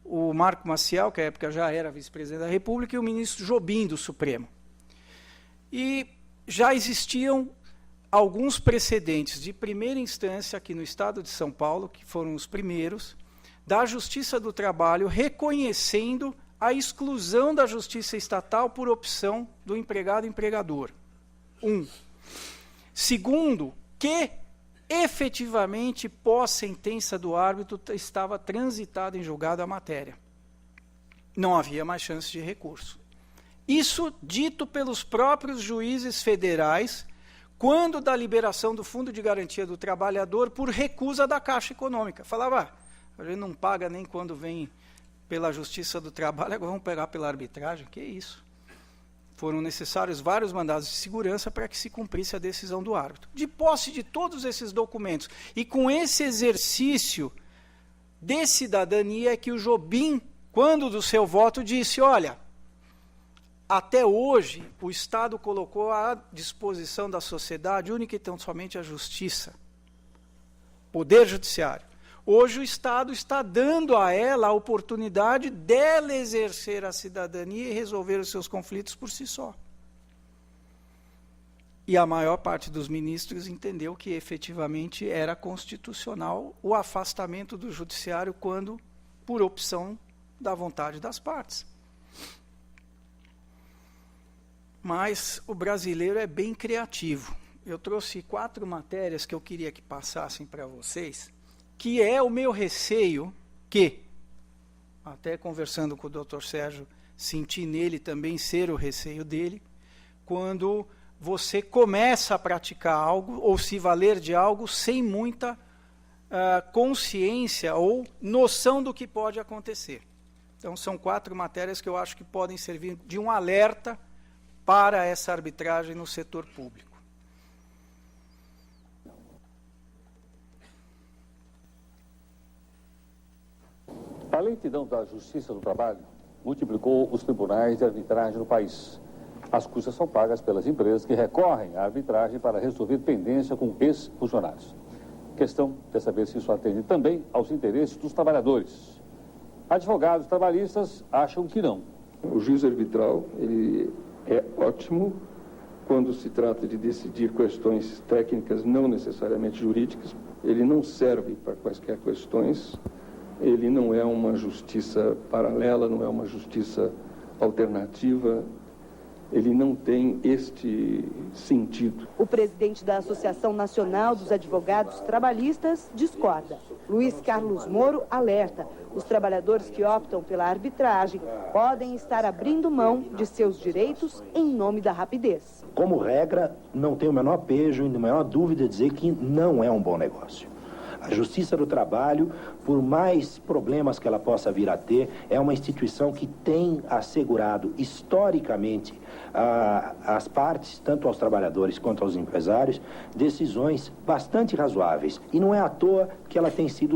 o Marco Maciel, que à época já era vice-presidente da República, e o ministro Jobim, do Supremo. E já existiam alguns precedentes de primeira instância aqui no estado de São Paulo, que foram os primeiros, da Justiça do Trabalho reconhecendo a exclusão da justiça estatal por opção do empregado e empregador. 1. Segundo, que efetivamente, pós-sentença do árbitro, estava transitada em julgado a matéria. Não havia mais chance de recurso. Isso dito pelos próprios juízes federais, quando da liberação do Fundo de Garantia do Trabalhador por recusa da Caixa Econômica. Falava, a gente não paga nem quando vem pela Justiça do Trabalho, agora vamos pegar pela arbitragem. Que isso? Foram necessários vários mandados de segurança para que se cumprisse a decisão do árbitro. De posse de todos esses documentos e com esse exercício de cidadania é que o Jobim, quando do seu voto, disse, olha, até hoje o Estado colocou à disposição da sociedade única e tão somente a justiça, poder judiciário. Hoje o Estado está dando a ela a oportunidade dela exercer a cidadania e resolver os seus conflitos por si só. E a maior parte dos ministros entendeu que efetivamente era constitucional o afastamento do judiciário quando por opção da vontade das partes. Mas o brasileiro é bem criativo. Eu trouxe 4 matérias que eu queria que passassem para vocês, que é o meu receio, que, até conversando com o Dr. Sérgio, senti nele também ser o receio dele, quando você começa a praticar algo ou se valer de algo sem muita consciência ou noção do que pode acontecer. Então, são 4 matérias que eu acho que podem servir de um alerta para essa arbitragem no setor público. A lentidão da Justiça do Trabalho multiplicou os tribunais de arbitragem no país. As custas são pagas pelas empresas que recorrem à arbitragem para resolver pendência com ex-funcionários. Questão é saber se isso atende também aos interesses dos trabalhadores. Advogados trabalhistas acham que não. O juiz arbitral, ele é ótimo quando se trata de decidir questões técnicas, não necessariamente jurídicas. Ele não serve para quaisquer questões. Ele não é uma justiça paralela, não é uma justiça alternativa. Ele não tem este sentido. O presidente da Associação Nacional dos Advogados Trabalhistas discorda. Luiz Carlos Moro alerta: os trabalhadores que optam pela arbitragem podem estar abrindo mão de seus direitos em nome da rapidez. Como regra, não tenho o menor pejo e a menor dúvida de dizer que não é um bom negócio. A Justiça do Trabalho, por mais problemas que ela possa vir a ter, é uma instituição que tem assegurado historicamente às partes, tanto aos trabalhadores quanto aos empresários, decisões bastante razoáveis. E não é à toa que ela tem sido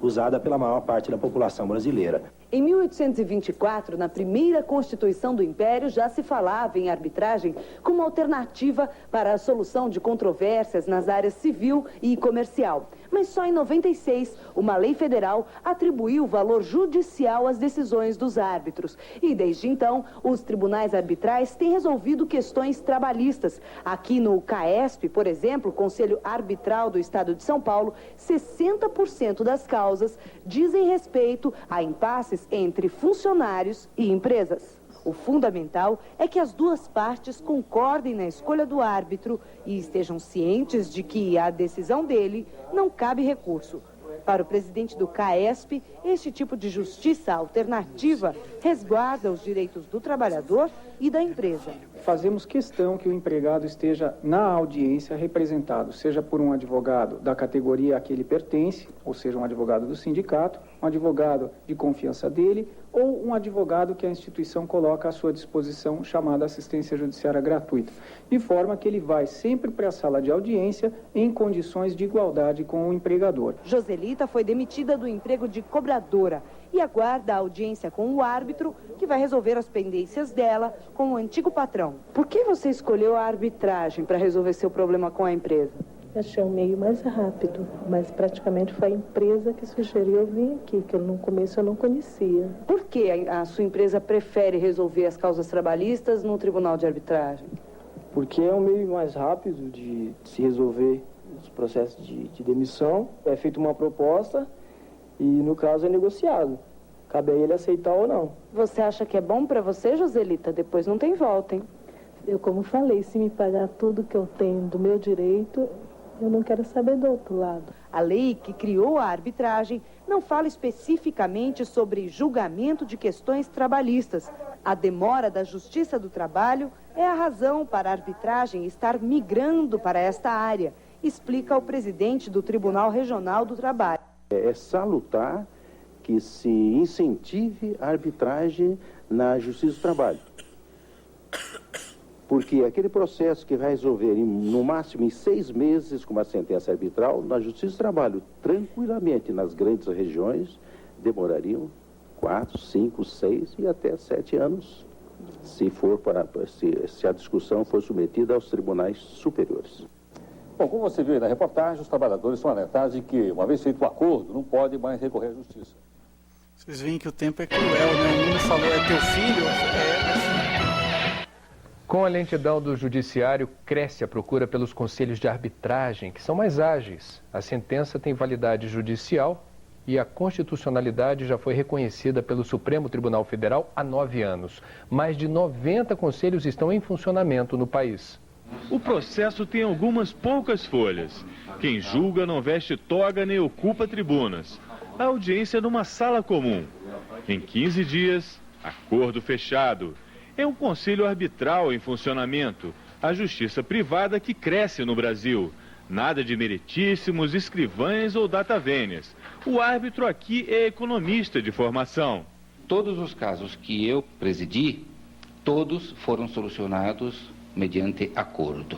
usada pela maior parte da população brasileira. Em 1824, na primeira Constituição do Império, já se falava em arbitragem como alternativa para a solução de controvérsias nas áreas civil e comercial. Mas só em 96, uma lei federal atribuiu valor judicial às decisões dos árbitros. E desde então, os tribunais arbitrais têm resolvido questões trabalhistas. Aqui no CAESP, por exemplo, Conselho Arbitral do Estado de São Paulo, 60% das causas dizem respeito a impasses entre funcionários e empresas. O fundamental é que as duas partes concordem na escolha do árbitro e estejam cientes de que à decisão dele não cabe recurso. Para o presidente do CAESP, este tipo de justiça alternativa resguarda os direitos do trabalhador e da empresa. Fazemos questão que o empregado esteja na audiência representado, seja por um advogado da categoria a que ele pertence, ou seja, um advogado do sindicato, um advogado de confiança dele, ou um advogado que a instituição coloca à sua disposição, chamada assistência judiciária gratuita, de forma que ele vai sempre para a sala de audiência em condições de igualdade com o empregador. Joselita foi demitida do emprego de cobradora e aguarda a audiência com o árbitro, que vai resolver as pendências dela com o antigo patrão. Por que você escolheu a arbitragem para resolver seu problema com a empresa? Achei um meio mais rápido, mas praticamente foi a empresa que sugeriu eu vir aqui, que no começo eu não conhecia. Por que a sua empresa prefere resolver as causas trabalhistas no tribunal de arbitragem? Porque é um meio mais rápido de se resolver os processos de demissão. É feita uma proposta e, no caso, é negociado. Cabe a ele aceitar ou não. Você acha que é bom para você, Joselita? Depois não tem volta, hein? Eu, como falei, se me pagar tudo que eu tenho do meu direito, eu não quero saber do outro lado. A lei que criou a arbitragem não fala especificamente sobre julgamento de questões trabalhistas. A demora da Justiça do Trabalho é a razão para a arbitragem estar migrando para esta área, explica o presidente do Tribunal Regional do Trabalho. É salutar que se incentive a arbitragem na Justiça do Trabalho. Porque aquele processo que vai resolver no máximo em 6 meses com uma sentença arbitral, na Justiça do Trabalho, tranquilamente nas grandes regiões, demorariam 4, 5, 6 e até 7 anos, se a discussão for submetida aos tribunais superiores. Bom, como você viu aí na reportagem, os trabalhadores são alertados de que, uma vez feito o acordo, não pode mais recorrer à justiça. Vocês veem que o tempo é cruel, né? O mundo falou, é teu filho? Com a lentidão do judiciário, cresce a procura pelos conselhos de arbitragem, que são mais ágeis. A sentença tem validade judicial e a constitucionalidade já foi reconhecida pelo Supremo Tribunal Federal há 9 anos. Mais de 90 conselhos estão em funcionamento no país. O processo tem algumas poucas folhas. Quem julga não veste toga nem ocupa tribunas. A audiência é numa sala comum. Em 15 dias, acordo fechado. É um conselho arbitral em funcionamento, a justiça privada que cresce no Brasil. Nada de meritíssimos, escrivães ou datavênias. O árbitro aqui é economista de formação. Todos os casos que eu presidi, todos foram solucionados mediante acordo.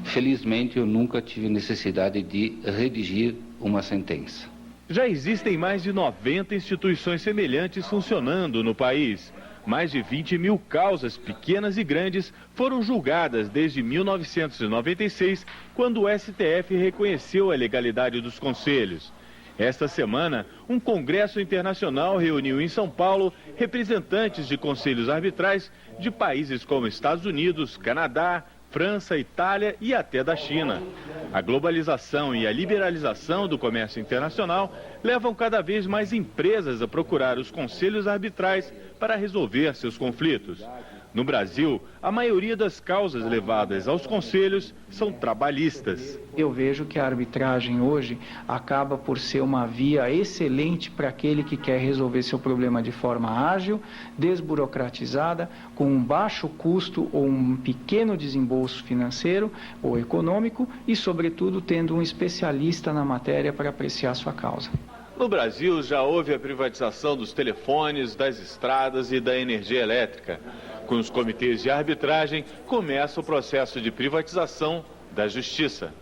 Felizmente, eu nunca tive necessidade de redigir uma sentença. Já existem mais de 90 instituições semelhantes funcionando no país. Mais de 20 mil causas, pequenas e grandes, foram julgadas desde 1996, quando o STF reconheceu a legalidade dos conselhos. Esta semana, um congresso internacional reuniu em São Paulo representantes de conselhos arbitrais de países como Estados Unidos, Canadá, França, Itália e até da China. A globalização e a liberalização do comércio internacional levam cada vez mais empresas a procurar os conselhos arbitrais para resolver seus conflitos. No Brasil, a maioria das causas levadas aos conselhos são trabalhistas. Eu vejo que a arbitragem hoje acaba por ser uma via excelente para aquele que quer resolver seu problema de forma ágil, desburocratizada, com um baixo custo ou um pequeno desembolso financeiro ou econômico e, sobretudo, tendo um especialista na matéria para apreciar sua causa. No Brasil, já houve a privatização dos telefones, das estradas e da energia elétrica. Com os comitês de arbitragem, começa o processo de privatização da justiça.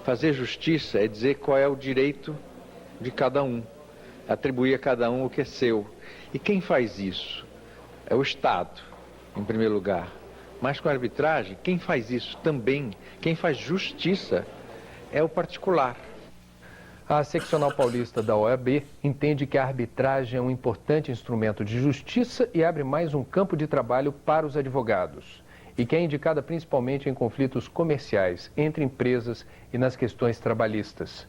Fazer justiça é dizer qual é o direito de cada um, atribuir a cada um o que é seu. E quem faz isso? É o Estado, em primeiro lugar. Mas com a arbitragem, quem faz isso também, quem faz justiça, é o particular. A seccional paulista da OAB entende que a arbitragem é um importante instrumento de justiça e abre mais um campo de trabalho para os advogados. E que é indicada principalmente em conflitos comerciais entre empresas e nas questões trabalhistas.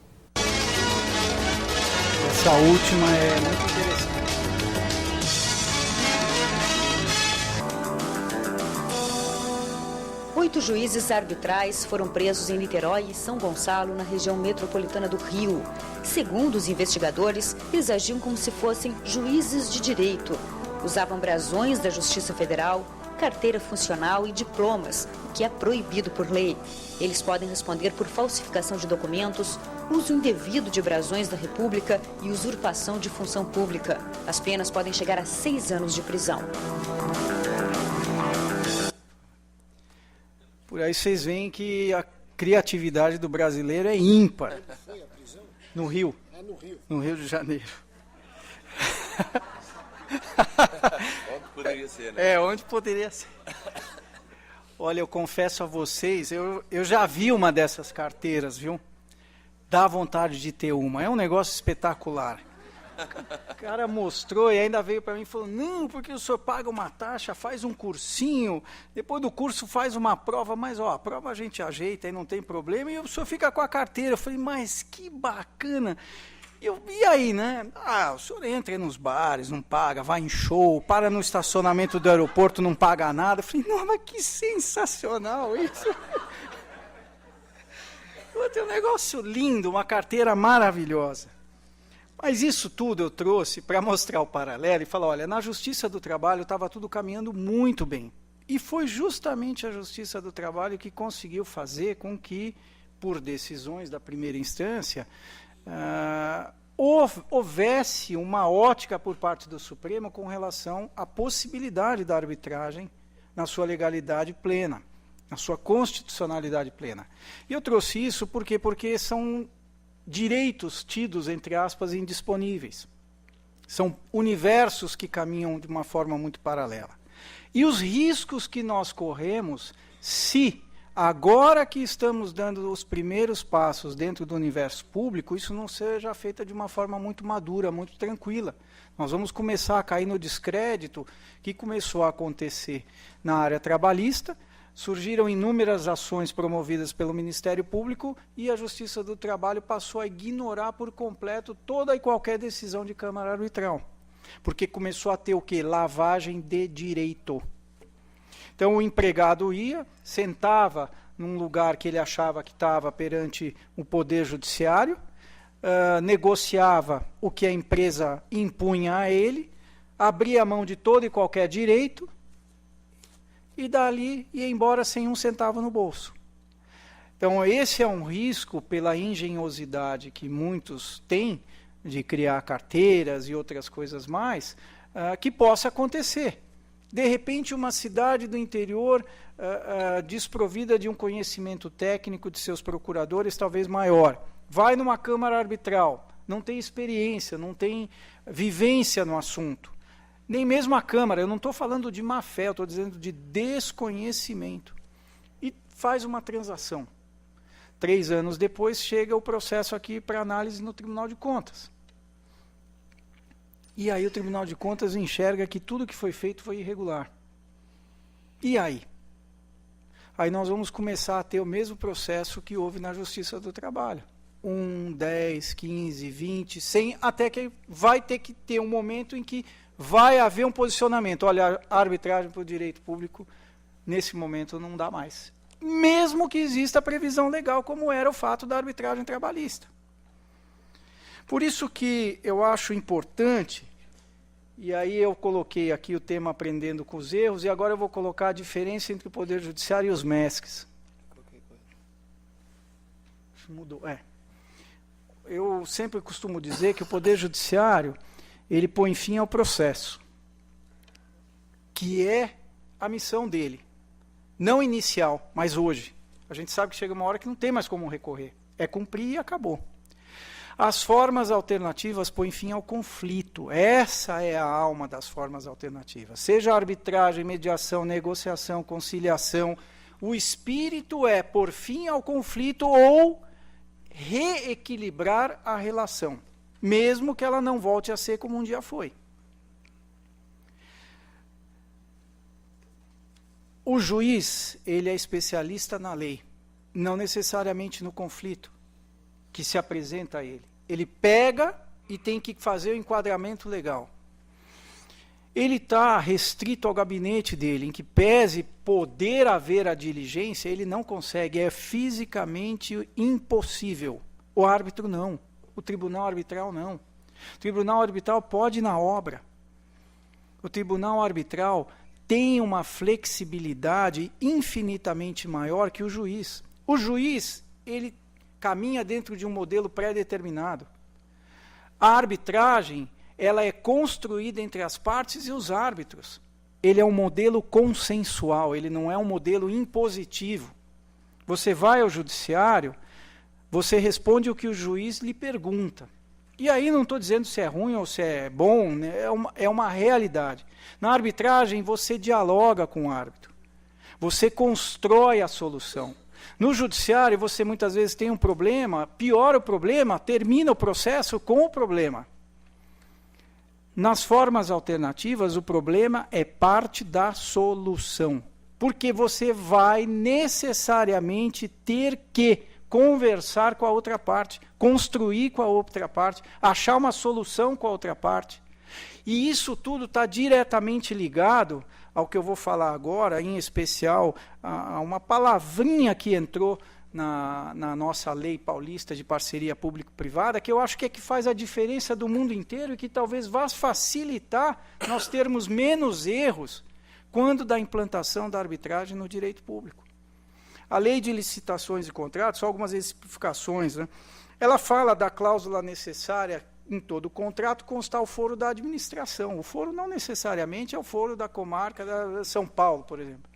Essa última é muito interessante. 8 juízes arbitrais foram presos em Niterói e São Gonçalo, na região metropolitana do Rio. Segundo os investigadores, eles agiam como se fossem juízes de direito. Usavam brasões da Justiça Federal, carteira funcional e diplomas, o que é proibido por lei. Eles podem responder por falsificação de documentos, uso indevido de brasões da República e usurpação de função pública. As penas podem chegar a 6 anos de prisão. Por aí vocês veem que a criatividade do brasileiro é ímpar. No Rio. No Rio de Janeiro. Onde poderia ser, né? Onde poderia ser. Olha, eu confesso a vocês, eu já vi uma dessas carteiras, viu? Dá vontade de ter uma. É um negócio espetacular. O cara mostrou e ainda veio para mim e falou, não, porque o senhor paga uma taxa, faz um cursinho, depois do curso faz uma prova, mas a prova a gente ajeita, aí não tem problema, e o senhor fica com a carteira. Eu falei, mas que bacana. E aí, né? O senhor entra nos bares, não paga, vai em show, para no estacionamento do aeroporto, não paga nada. Eu falei, não, mas que sensacional isso. Tem um negócio lindo, uma carteira maravilhosa. Mas isso tudo eu trouxe para mostrar o paralelo e falar, olha, na Justiça do Trabalho estava tudo caminhando muito bem. E foi justamente a Justiça do Trabalho que conseguiu fazer com que, por decisões da primeira instância, houvesse uma ótica por parte do Supremo com relação à possibilidade da arbitragem na sua legalidade plena, na sua constitucionalidade plena. E eu trouxe isso porque são direitos tidos, entre aspas, indisponíveis. São universos que caminham de uma forma muito paralela. E os riscos que nós corremos, se agora que estamos dando os primeiros passos dentro do universo público, isso não seja feito de uma forma muito madura, muito tranquila. Nós vamos começar a cair no descrédito que começou a acontecer na área trabalhista. Surgiram inúmeras ações promovidas pelo Ministério Público e a Justiça do Trabalho passou a ignorar por completo toda e qualquer decisão de Câmara Arbitral. Porque começou a ter o quê? Lavagem de direito. Então o empregado ia, sentava num lugar que ele achava que estava perante o Poder Judiciário, negociava o que a empresa impunha a ele, abria a mão de todo e qualquer direito, e dali ia embora sem um centavo no bolso. Então esse é um risco pela engenhosidade que muitos têm de criar carteiras e outras coisas mais, que possa acontecer. De repente uma cidade do interior desprovida de um conhecimento técnico de seus procuradores talvez maior, vai numa câmara arbitral, não tem experiência, não tem vivência no assunto. Nem mesmo a Câmara, eu não estou falando de má fé, eu estou dizendo de desconhecimento. E faz uma transação. 3 anos depois chega o processo aqui para análise no Tribunal de Contas. E aí o Tribunal de Contas enxerga que tudo que foi feito foi irregular. E aí? Aí nós vamos começar a ter o mesmo processo que houve na Justiça do Trabalho. 1, 10, 15, 20, 100, até que vai ter que ter um momento em que vai haver um posicionamento. Olha, a arbitragem para o direito público, nesse momento, não dá mais. Mesmo que exista previsão legal, como era o fato da arbitragem trabalhista. Por isso que eu acho importante, e aí eu coloquei aqui o tema Aprendendo com os Erros, e agora eu vou colocar a diferença entre o Poder Judiciário e os MESCs. Mudou, Eu sempre costumo dizer que o Poder Judiciário ele põe fim ao processo, que é a missão dele. Não inicial, mas hoje. A gente sabe que chega uma hora que não tem mais como recorrer. É cumprir e acabou. As formas alternativas põem fim ao conflito. Essa é a alma das formas alternativas. Seja arbitragem, mediação, negociação, conciliação, o espírito é pôr fim ao conflito ou reequilibrar a relação, mesmo que ela não volte a ser como um dia foi. O juiz, ele é especialista na lei, não necessariamente no conflito que se apresenta a ele. Ele pega e tem que fazer o enquadramento legal. ele está restrito ao gabinete dele, em que pese poder haver a diligência, ele não consegue, é fisicamente impossível. O árbitro não, o tribunal arbitral não. O tribunal arbitral pode ir na obra. O tribunal arbitral tem uma flexibilidade infinitamente maior que o juiz. O juiz, ele caminha dentro de um modelo pré-determinado. A arbitragem, ela é construída entre as partes e os árbitros. Ele é um modelo consensual, ele não é um modelo impositivo. Você vai ao judiciário, você responde o que o juiz lhe pergunta. E aí não estou dizendo se é ruim ou se é bom, né? É uma realidade. Na arbitragem, você dialoga com o árbitro. Você constrói a solução. No judiciário, você muitas vezes tem um problema, piora o problema, termina o processo com o problema. Nas formas alternativas, o problema é parte da solução. Porque você vai necessariamente ter que conversar com a outra parte, construir com a outra parte, achar uma solução com a outra parte. E isso tudo está diretamente ligado ao que eu vou falar agora, em especial a uma palavrinha que entrou na nossa lei paulista de parceria público-privada, que eu acho que é que faz a diferença do mundo inteiro e que talvez vá facilitar nós termos menos erros quando da implantação da arbitragem no direito público. A lei de licitações e contratos, só algumas especificações, né? Ela fala da cláusula necessária em todo o contrato constar o foro da administração. O foro não necessariamente é o foro da comarca de São Paulo, por exemplo.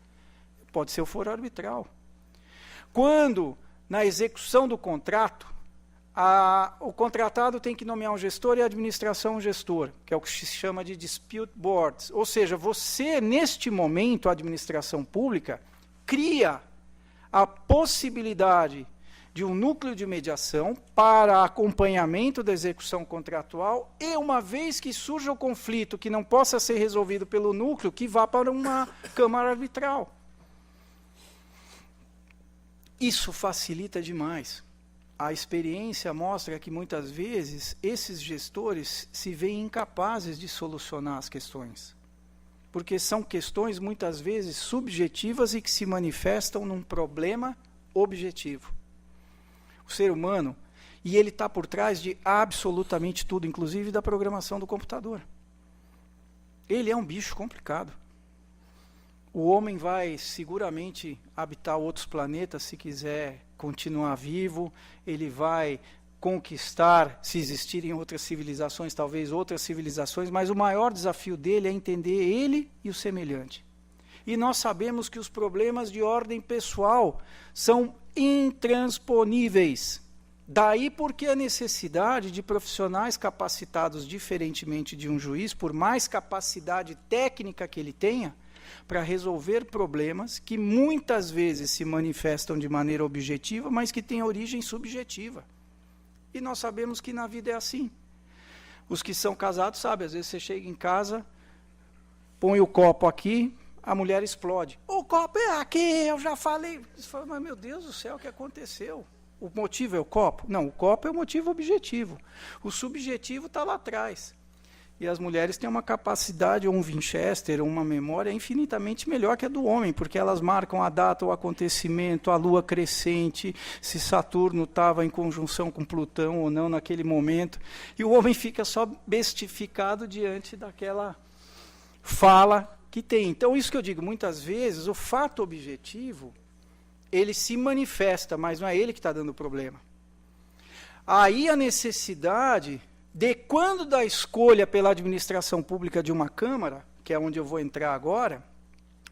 Pode ser o foro arbitral. Quando, na execução do contrato, o contratado tem que nomear um gestor e a administração um gestor, que é o que se chama de dispute boards. Ou seja, você, neste momento, a administração pública, cria a possibilidade de um núcleo de mediação para acompanhamento da execução contratual e, uma vez que surja o conflito que não possa ser resolvido pelo núcleo, que vá para uma câmara arbitral. Isso facilita demais. A experiência mostra que, muitas vezes, esses gestores se veem incapazes de solucionar as questões. Porque são questões, muitas vezes, subjetivas e que se manifestam num problema objetivo. O ser humano, e ele está por trás de absolutamente tudo, inclusive da programação do computador. Ele é um bicho complicado. O homem vai seguramente habitar outros planetas se quiser continuar vivo, ele vai conquistar, se existirem outras civilizações, talvez outras civilizações, mas o maior desafio dele é entender ele e o semelhante. E nós sabemos que os problemas de ordem pessoal são intransponíveis. Daí porque a necessidade de profissionais capacitados diferentemente de um juiz, por mais capacidade técnica que ele tenha, para resolver problemas que muitas vezes se manifestam de maneira objetiva, mas que têm origem subjetiva. E nós sabemos que na vida é assim. Os que são casados sabem, às vezes você chega em casa, põe o copo aqui, a mulher explode. O copo é aqui, eu já falei. Você fala, mas meu Deus do céu, o que aconteceu? O motivo é o copo? Não, o copo é o motivo objetivo. O subjetivo está lá atrás. E as mulheres têm uma capacidade, ou um Winchester, ou uma memória infinitamente melhor que a do homem, porque elas marcam a data, o acontecimento, a lua crescente, se Saturno estava em conjunção com Plutão ou não naquele momento. E o homem fica só bestificado diante daquela fala que tem. Então, isso que eu digo, muitas vezes, o fato objetivo, ele se manifesta, mas não é ele que está dando o problema. Aí a necessidade de, quando da escolha pela administração pública de uma Câmara, que é onde eu vou entrar agora,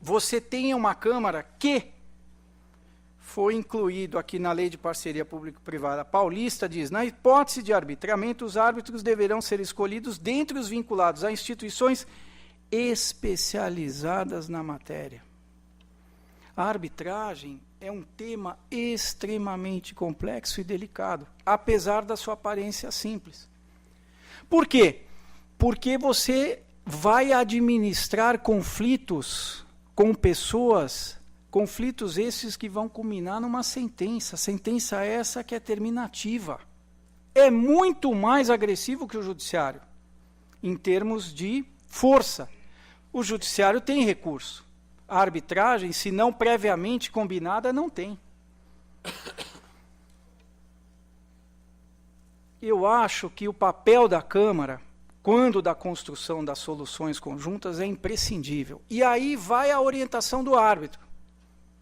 você tenha uma Câmara que foi incluído aqui na Lei de Parceria Público-Privada paulista, diz, na hipótese de arbitramento, os árbitros deverão ser escolhidos dentre os vinculados a instituições especializadas na matéria. A arbitragem é um tema extremamente complexo e delicado, apesar da sua aparência simples. Por quê? Porque você vai administrar conflitos com pessoas, conflitos esses que vão culminar numa sentença. Sentença essa que é terminativa. É muito mais agressivo que o judiciário, em termos de força. O judiciário tem recurso. A arbitragem, se não previamente combinada, não tem. Eu acho que o papel da Câmara, quando da construção das soluções conjuntas, é imprescindível. E aí vai a orientação do árbitro.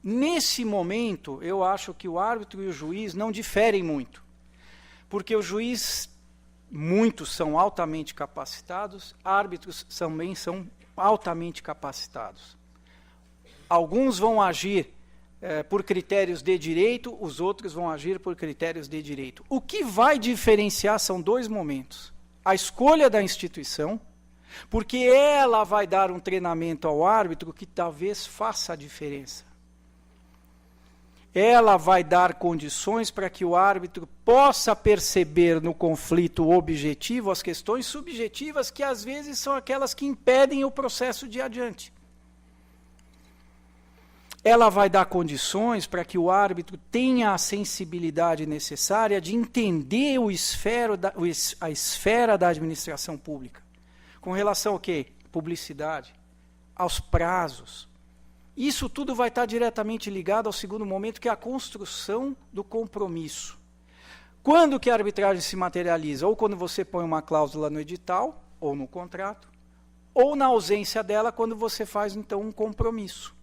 Nesse momento, eu acho que o árbitro e o juiz não diferem muito. Porque o juiz, muitos são altamente capacitados, árbitros também são altamente capacitados. Alguns vão agir por critérios de direito, os outros vão agir por critérios de direito. O que vai diferenciar são dois momentos. A escolha da instituição, porque ela vai dar um treinamento ao árbitro que talvez faça a diferença. Ela vai dar condições para que o árbitro possa perceber no conflito objetivo as questões subjetivas que às vezes são aquelas que impedem o processo de ir adiante. Ela vai dar condições para que o árbitro tenha a sensibilidade necessária de entender a esfera da administração pública. Com relação ao quê? Publicidade, aos prazos. Isso tudo vai estar diretamente ligado ao segundo momento, que é a construção do compromisso. Quando que a arbitragem se materializa? Ou quando você põe uma cláusula no edital, ou no contrato, ou na ausência dela, quando você faz, então, um compromisso.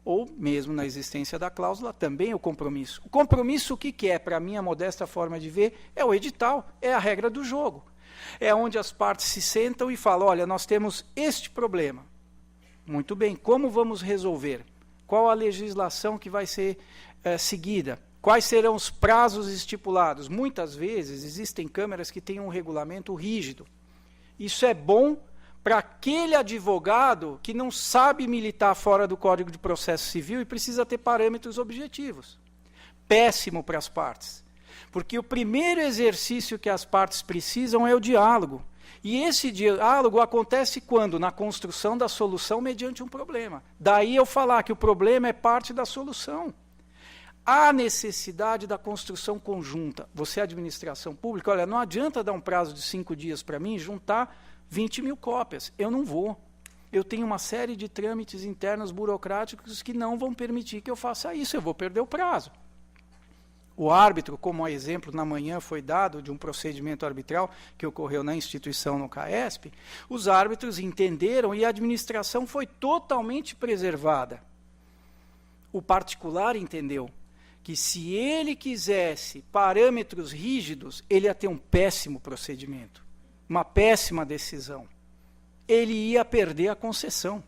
Ou, mesmo na existência da cláusula, também o compromisso. O compromisso, o que é, para a minha modesta forma de ver, é o edital, é a regra do jogo. É onde as partes se sentam e falam, olha, nós temos este problema. Muito bem, como vamos resolver? Qual a legislação que vai ser seguida? Quais serão os prazos estipulados? Muitas vezes existem câmaras que têm um regulamento rígido. Isso é bom para aquele advogado que não sabe militar fora do Código de Processo Civil e precisa ter parâmetros objetivos. Péssimo para as partes. Porque o primeiro exercício que as partes precisam é o diálogo. E esse diálogo acontece quando? Na construção da solução mediante um problema. Daí eu falar que o problema é parte da solução. Há necessidade da construção conjunta. Você é administração pública, olha, não adianta dar um prazo de 5 dias para mim e juntar 20 mil cópias. Eu não vou. Eu tenho uma série de trâmites internos burocráticos que não vão permitir que eu faça isso. Eu vou perder o prazo. O árbitro, como exemplo, na manhã foi dado de um procedimento arbitral que ocorreu na instituição no CAESP, os árbitros entenderam e a administração foi totalmente preservada. O particular entendeu que se ele quisesse parâmetros rígidos, ele ia ter um péssimo procedimento, uma péssima decisão. Ele ia perder a concessão.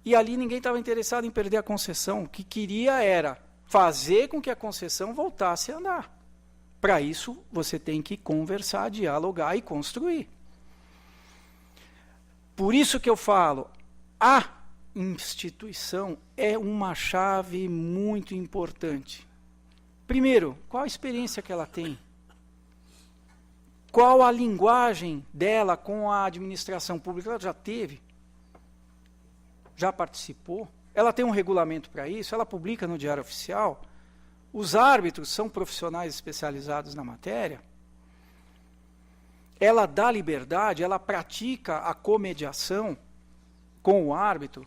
E ali ninguém estava interessado em perder a concessão. O que queria era fazer com que a concessão voltasse a andar. Para isso, você tem que conversar, dialogar e construir. Por isso que eu falo, a instituição é uma chave muito importante. Primeiro, qual a experiência que ela tem? Qual a linguagem dela com a administração pública? Ela já teve? Já participou? Ela tem um regulamento para isso, ela publica no Diário Oficial. Os árbitros são profissionais especializados na matéria. Ela dá liberdade, ela pratica a comediação com o árbitro.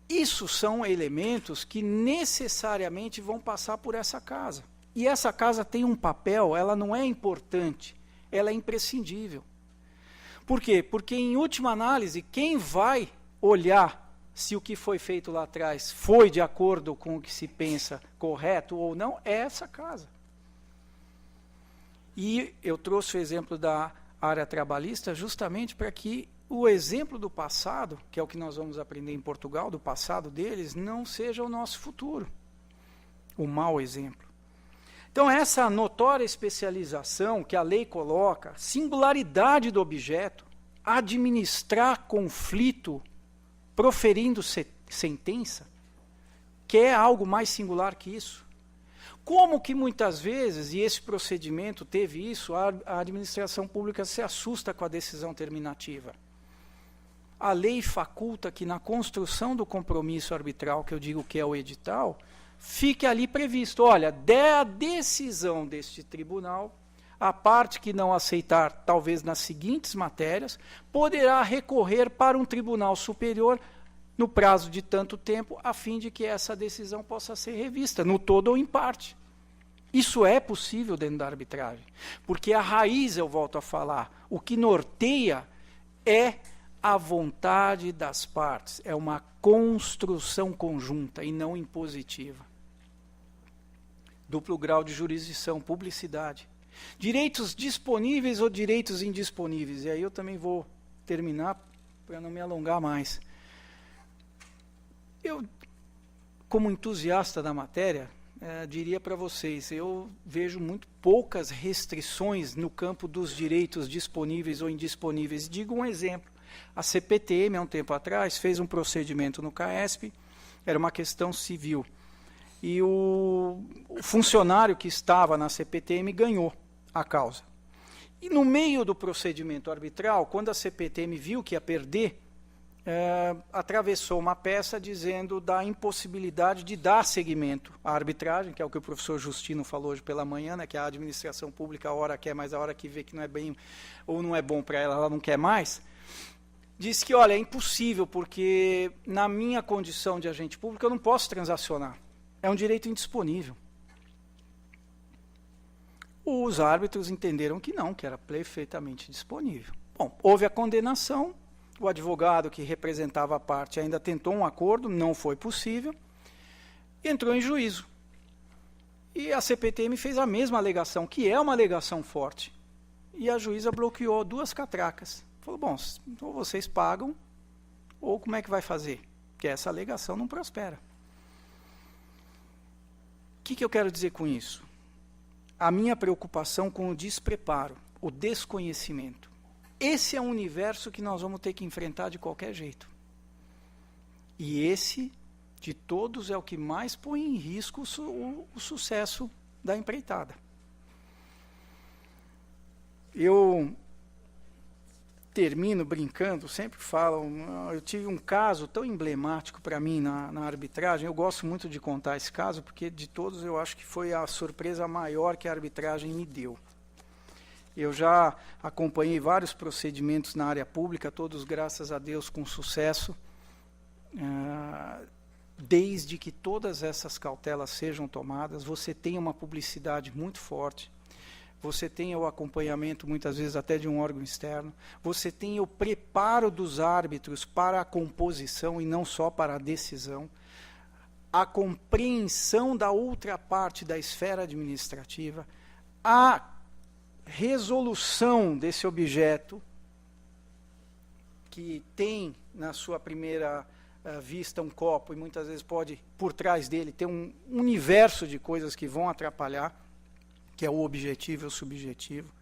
Isso são elementos que necessariamente vão passar por essa casa. E essa casa tem um papel, ela não é importante, ela é imprescindível. Por quê? Porque, em última análise, quem vai olhar se o que foi feito lá atrás foi de acordo com o que se pensa correto ou não, é essa casa. E eu trouxe o exemplo da área trabalhista justamente para que o exemplo do passado, que é o que nós vamos aprender em Portugal, do passado deles, não seja o nosso futuro. O mau exemplo. Então, essa notória especialização que a lei coloca, singularidade do objeto, administrar conflito proferindo sentença, que é algo mais singular que isso. Como que muitas vezes, e esse procedimento teve isso, a administração pública se assusta com a decisão terminativa. A lei faculta que na construção do compromisso arbitral, que eu digo que é o edital, fique ali previsto, olha, der a decisão deste tribunal, A parte que não aceitar, talvez nas seguintes matérias, poderá recorrer para um tribunal superior no prazo de tanto tempo, a fim de que essa decisão possa ser revista, no todo ou em parte. Isso é possível dentro da arbitragem, porque a raiz, eu volto a falar, o que norteia é a vontade das partes, é uma construção conjunta e não impositiva. Duplo grau de jurisdição, publicidade. Direitos disponíveis ou direitos indisponíveis? E aí eu também vou terminar para não me alongar mais. Eu, como entusiasta da matéria, diria para vocês, eu vejo muito poucas restrições no campo dos direitos disponíveis ou indisponíveis. Digo um exemplo. A CPTM, há um tempo atrás, fez um procedimento no CAESP, era uma questão civil. E o funcionário que estava na CPTM ganhou a causa. E no meio do procedimento arbitral, quando a CPTM viu que ia perder, atravessou uma peça dizendo da impossibilidade de dar seguimento à arbitragem, que é o que o professor Justino falou hoje pela manhã, né, que a administração pública a hora quer, mas a hora que vê que não é bem ou não é bom para ela, ela não quer mais. Diz que, olha, é impossível, porque na minha condição de agente público eu não posso transacionar. É um direito indisponível. Os árbitros entenderam que não, que era perfeitamente disponível. Bom, houve a condenação, o advogado que representava a parte ainda tentou um acordo, não foi possível, e entrou em juízo. E a CPTM fez a mesma alegação, que é uma alegação forte. E a juíza bloqueou 2 catracas. Falou, bom, ou vocês pagam, ou como é que vai fazer? Porque essa alegação não prospera. O que eu quero dizer com isso? A minha preocupação com o despreparo, o desconhecimento. Esse é um universo que nós vamos ter que enfrentar de qualquer jeito. E esse, de todos, é o que mais põe em risco o sucesso da empreitada. Eu termino brincando, sempre falo, eu tive um caso tão emblemático para mim na arbitragem, eu gosto muito de contar esse caso, porque de todos eu acho que foi a surpresa maior que a arbitragem me deu. Eu já acompanhei vários procedimentos na área pública, todos, graças a Deus, com sucesso, desde que todas essas cautelas sejam tomadas, você tem uma publicidade muito forte, você tem o acompanhamento, muitas vezes, até de um órgão externo, você tem o preparo dos árbitros para a composição e não só para a decisão, a compreensão da outra parte da esfera administrativa, a resolução desse objeto, que tem na sua primeira vista um copo, e muitas vezes pode, por trás dele, ter um universo de coisas que vão atrapalhar, que é o objetivo e o subjetivo.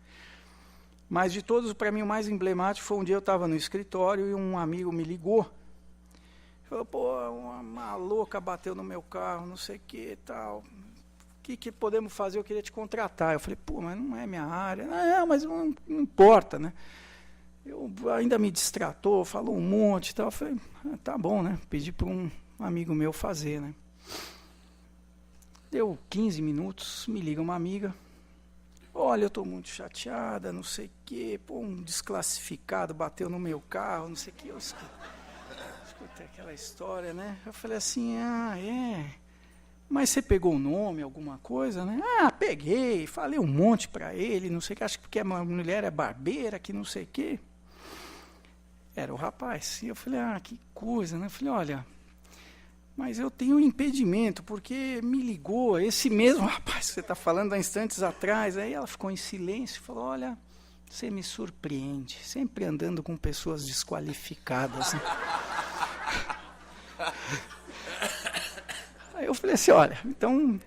Mas de todos, para mim, o mais emblemático foi um dia eu estava no escritório e um amigo me ligou. Falou, pô, uma louca bateu no meu carro, não sei o que e tal. O que podemos fazer? Eu queria te contratar. Eu falei, pô, mas não é minha área. Não, mas não importa, né? Eu ainda me distratou, falou um monte e tal. Eu falei, tá bom, né? Pedi para um amigo meu fazer, né? Deu 15 minutos, me liga uma amiga. Olha, eu estou muito chateada, não sei o quê, pô, um desclassificado bateu no meu carro, não sei o quê. Eu escutei aquela história, né? Eu falei assim, mas você pegou o nome, alguma coisa, né? Peguei, falei um monte para ele, não sei o que, acho que porque a mulher é barbeira, que não sei o quê. Era o rapaz. E eu falei, que coisa, né? Eu falei, olha, mas eu tenho um impedimento, porque me ligou esse mesmo rapaz que você está falando há instantes atrás. Aí ela ficou em silêncio e falou, olha, você me surpreende, sempre andando com pessoas desqualificadas. Né? Aí eu falei assim, olha, então,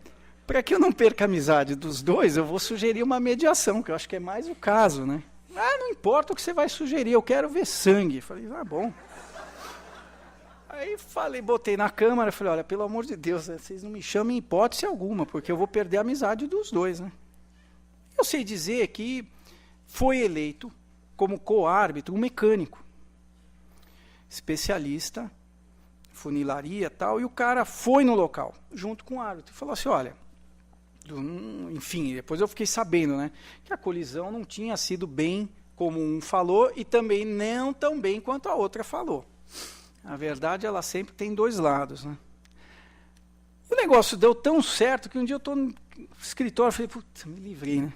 para que eu não perca a amizade dos dois, eu vou sugerir uma mediação, que eu acho que é mais o caso, né? Não importa o que você vai sugerir, eu quero ver sangue. Eu falei, bom. Aí botei na câmara, falei, olha, pelo amor de Deus, vocês não me chamem em hipótese alguma, porque eu vou perder a amizade dos dois, né? Eu sei dizer que foi eleito como co-árbitro um mecânico, especialista, funilaria e tal, e o cara foi no local, junto com o árbitro, e falou assim, olha, enfim, depois eu fiquei sabendo, né, que a colisão não tinha sido bem como um falou e também não tão bem quanto a outra falou. A verdade, ela sempre tem dois lados, né? O negócio deu tão certo que um dia eu estou no escritório e falei, putz, me livrei, né?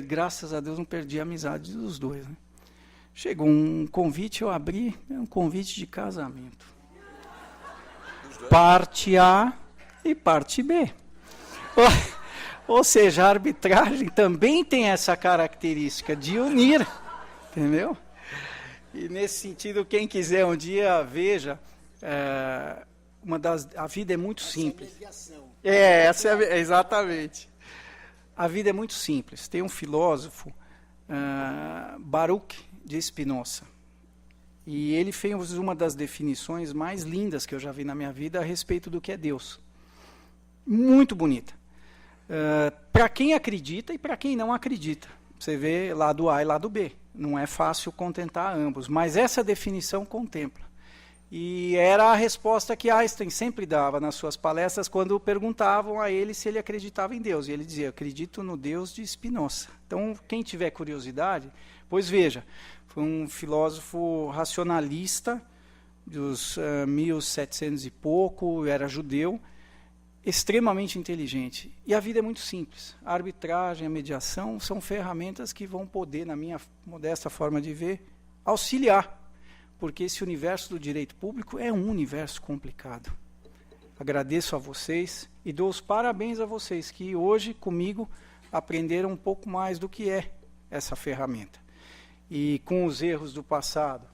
Graças a Deus não perdi a amizade dos dois, né? Chegou um convite, eu abri, um convite de casamento. Parte A e parte B. Ou seja, a arbitragem também tem essa característica de unir, entendeu? E nesse sentido, quem quiser um dia, veja, a vida é muito simples. Exatamente. A vida é muito simples. Tem um filósofo, Baruch de Spinoza, e ele fez uma das definições mais lindas que eu já vi na minha vida a respeito do que é Deus. Muito bonita. Para quem acredita e para quem não acredita. Você vê lado A e lado B. Não é fácil contentar ambos, mas essa definição contempla. E era a resposta que Einstein sempre dava nas suas palestras quando perguntavam a ele se ele acreditava em Deus. E ele dizia, acredito no Deus de Spinoza. Então, quem tiver curiosidade, pois veja, foi um filósofo racionalista dos 1700 e pouco, era judeu, extremamente inteligente. E a vida é muito simples. A arbitragem, a mediação são ferramentas que vão poder, na minha modesta forma de ver, auxiliar. Porque esse universo do direito público é um universo complicado. Agradeço a vocês e dou os parabéns a vocês que hoje, comigo, aprenderam um pouco mais do que é essa ferramenta. E com os erros do passado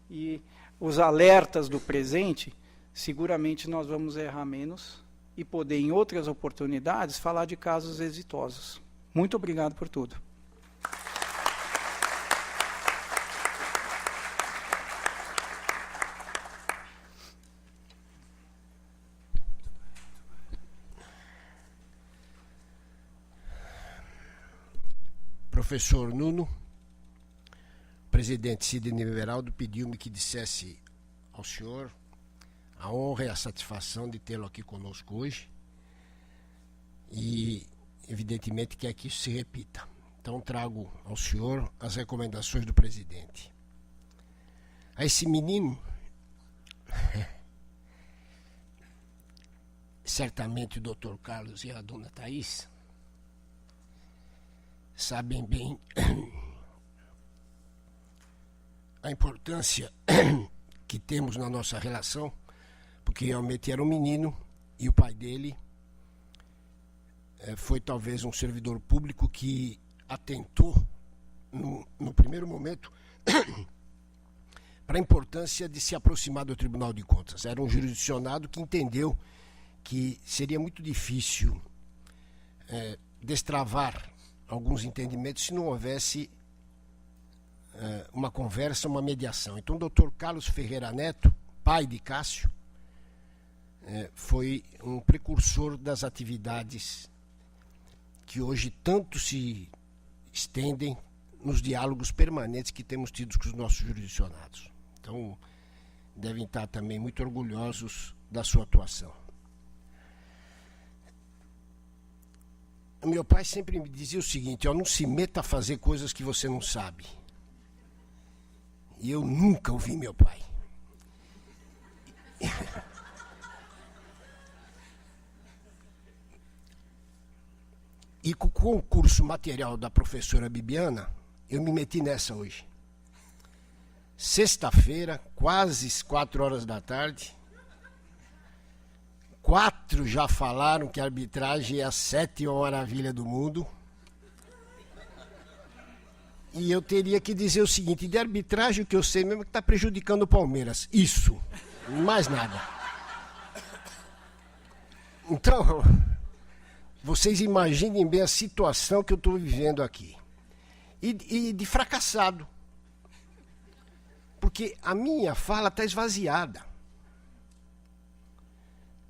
e os alertas do presente, seguramente nós vamos errar menos e poder, em outras oportunidades, falar de casos exitosos. Muito obrigado por tudo. Professor Nuno, o presidente Sidney Everaldo pediu-me que dissesse ao senhor a honra e a satisfação de tê-lo aqui conosco hoje e, evidentemente, quer que isso se repita. Então, trago ao senhor as recomendações do presidente. A esse menino, certamente o Dr. Carlos e a dona Thaís sabem bem a importância que temos na nossa relação, porque realmente era um menino e o pai dele foi talvez um servidor público que atentou, no primeiro momento, para a importância de se aproximar do Tribunal de Contas. Era um jurisdicionado que entendeu que seria muito difícil destravar alguns entendimentos se não houvesse uma conversa, uma mediação. Então, o Dr. Carlos Ferreira Neto, pai de Cássio, foi um precursor das atividades que hoje tanto se estendem nos diálogos permanentes que temos tido com os nossos jurisdicionados. Então, devem estar também muito orgulhosos da sua atuação. Meu pai sempre me dizia o seguinte, não se meta a fazer coisas que você não sabe. E eu nunca ouvi meu pai. E com o concurso material da professora Bibiana, eu me meti nessa hoje. Sexta-feira, quase 4 horas da tarde, 4 já falaram que a arbitragem é a 7ª maravilha do mundo. E eu teria que dizer o seguinte, de arbitragem o que eu sei mesmo é que está prejudicando o Palmeiras. Isso, mais nada. Então, vocês imaginem bem a situação que eu estou vivendo aqui. E de fracassado. Porque a minha fala está esvaziada.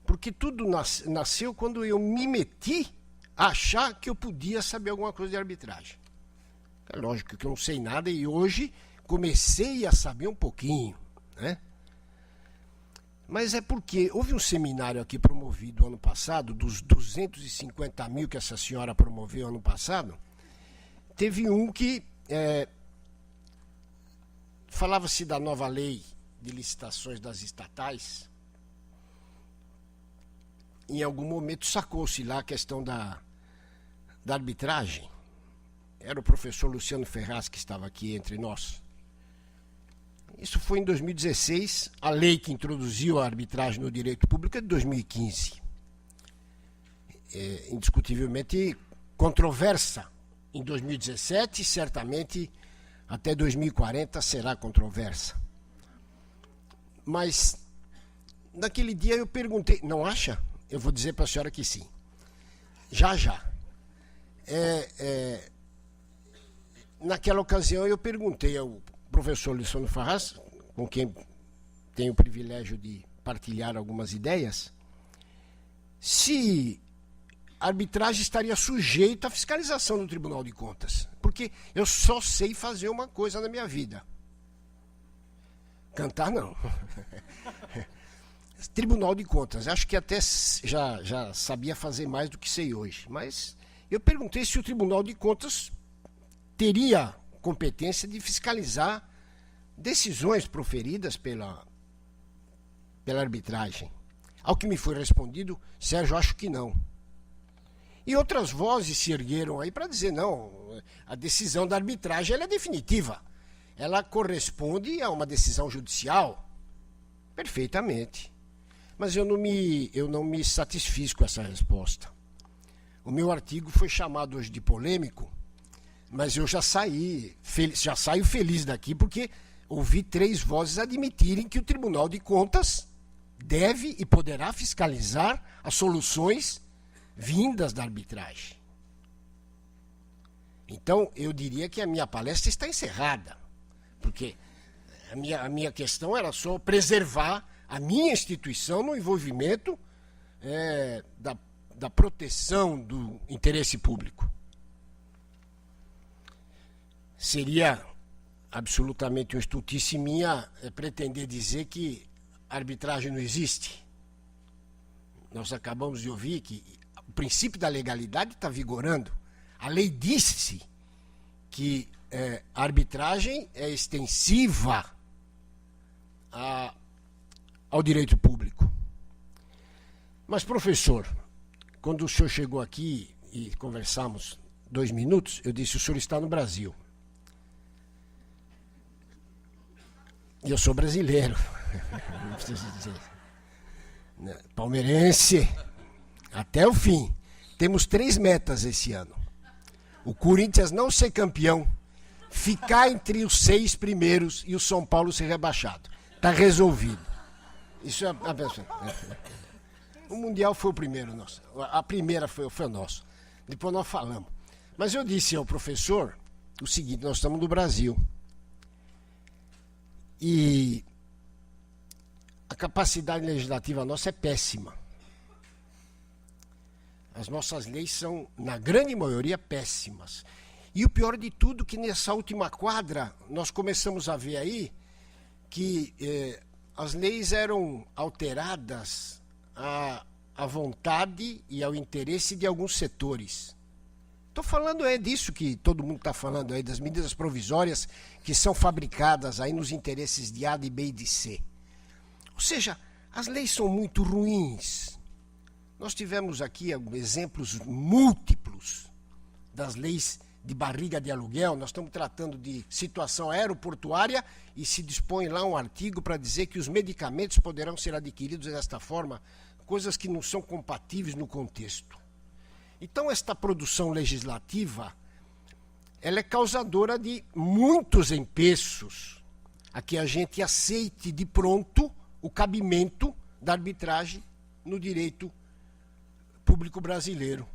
Porque tudo nasceu quando eu me meti a achar que eu podia saber alguma coisa de arbitragem. É lógico que eu não sei nada e hoje comecei a saber um pouquinho, né? mas é porque houve um seminário aqui promovido ano passado, dos 250 mil que essa senhora promoveu ano passado, teve um que falava-se da nova lei de licitações das estatais. Em algum momento sacou-se lá a questão da arbitragem. Era o professor Luciano Ferraz que estava aqui entre nós. Isso foi em 2016, a lei que introduziu a arbitragem no direito público é de 2015. Indiscutivelmente controversa em 2017 e certamente até 2040 será controversa. Mas naquele dia eu perguntei, não acha? Eu vou dizer para a senhora que sim. Já. Naquela ocasião eu perguntei ao professor Luciano Ferraz, com quem tenho o privilégio de partilhar algumas ideias, se a arbitragem estaria sujeita à fiscalização do Tribunal de Contas. Porque eu só sei fazer uma coisa na minha vida. Cantar, não. Tribunal de Contas. Acho que até já sabia fazer mais do que sei hoje. Mas eu perguntei se o Tribunal de Contas teria competência de fiscalizar decisões proferidas pela arbitragem. Ao que me foi respondido, Sérgio, acho que não. E outras vozes se ergueram aí para dizer, não, a decisão da arbitragem ela é definitiva. Ela corresponde a uma decisão judicial. Perfeitamente. Mas eu não me satisfiz com essa resposta. O meu artigo foi chamado hoje de polêmico, mas eu já saio feliz daqui, porque ouvi 3 vozes admitirem que o Tribunal de Contas deve e poderá fiscalizar as soluções vindas da arbitragem. Então, eu diria que a minha palestra está encerrada, porque a minha questão era só preservar a minha instituição no envolvimento da proteção do interesse público. Seria absolutamente uma estultice minha pretender dizer que a arbitragem não existe. Nós acabamos de ouvir que o princípio da legalidade está vigorando. A lei disse que a arbitragem é extensiva ao direito público. Mas, professor, quando o senhor chegou aqui e conversamos 2 minutos, eu disse, o senhor está no Brasil. E eu sou brasileiro. Não preciso dizer. Palmeirense, até o fim. Temos 3 metas esse ano. O Corinthians não ser campeão, ficar entre os 6 primeiros e o São Paulo ser rebaixado. Está resolvido. Isso o Mundial foi o primeiro nosso. A primeira foi o nosso. Depois nós falamos. Mas eu disse ao professor o seguinte, nós estamos no Brasil. E a capacidade legislativa nossa é péssima. As nossas leis são, na grande maioria, péssimas. E o pior de tudo, que nessa última quadra, nós começamos a ver aí que as leis eram alteradas à vontade e ao interesse de alguns setores. Estou falando disso que todo mundo está falando aí, das medidas provisórias que são fabricadas aí nos interesses de A, de B e de C. Ou seja, as leis são muito ruins. Nós tivemos aqui exemplos múltiplos das leis de barriga de aluguel. Nós estamos tratando de situação aeroportuária e se dispõe lá um artigo para dizer que os medicamentos poderão ser adquiridos desta forma, coisas que não são compatíveis no contexto. Então, esta produção legislativa, ela é causadora de muitos empeços a que a gente aceite de pronto o cabimento da arbitragem no direito público brasileiro.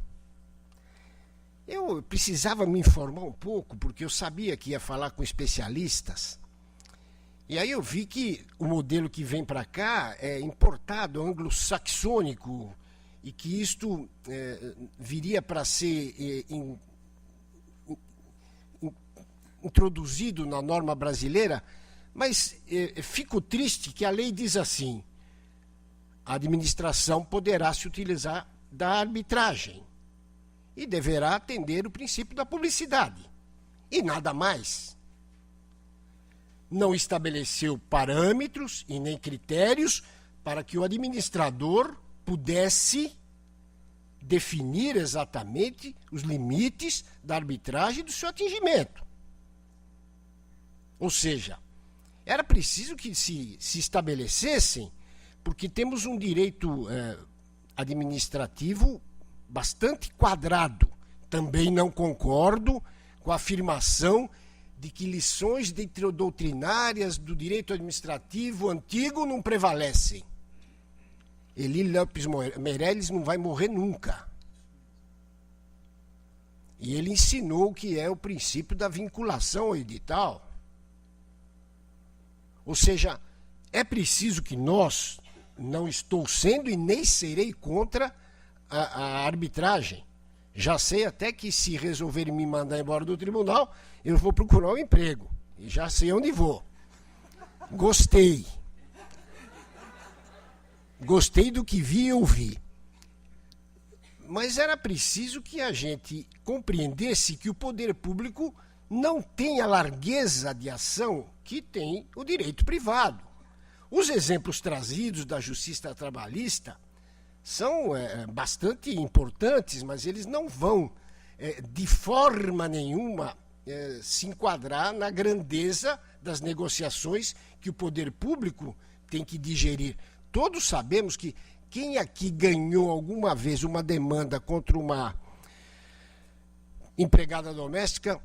Eu precisava me informar um pouco, porque eu sabia que ia falar com especialistas, e aí eu vi que o modelo que vem para cá é importado, anglo-saxônico, e que isto viria para ser introduzido na norma brasileira, mas fico triste que a lei diz assim, a administração poderá se utilizar da arbitragem e deverá atender o princípio da publicidade. E nada mais. Não estabeleceu parâmetros e nem critérios para que o administrador pudesse definir exatamente os limites da arbitragem e do seu atingimento. Ou seja, era preciso que se estabelecessem, porque temos um direito administrativo bastante quadrado. Também não concordo com a afirmação de que lições doutrinárias do direito administrativo antigo não prevalecem. Eli Lopes Meirelles não vai morrer nunca. E ele ensinou o que é o princípio da vinculação ao edital. Ou seja, é preciso que nós, não estou sendo e nem serei contra a arbitragem. Já sei até que se resolverem me mandar embora do tribunal, eu vou procurar um emprego. E já sei onde vou. Gostei. Gostei do que vi e ouvi. Mas era preciso que a gente compreendesse que o poder público não tem a largueza de ação que tem o direito privado. Os exemplos trazidos da justiça trabalhista são bastante importantes, mas eles não vão, de forma nenhuma, se enquadrar na grandeza das negociações que o poder público tem que digerir. Todos sabemos que quem aqui ganhou alguma vez uma demanda contra uma empregada doméstica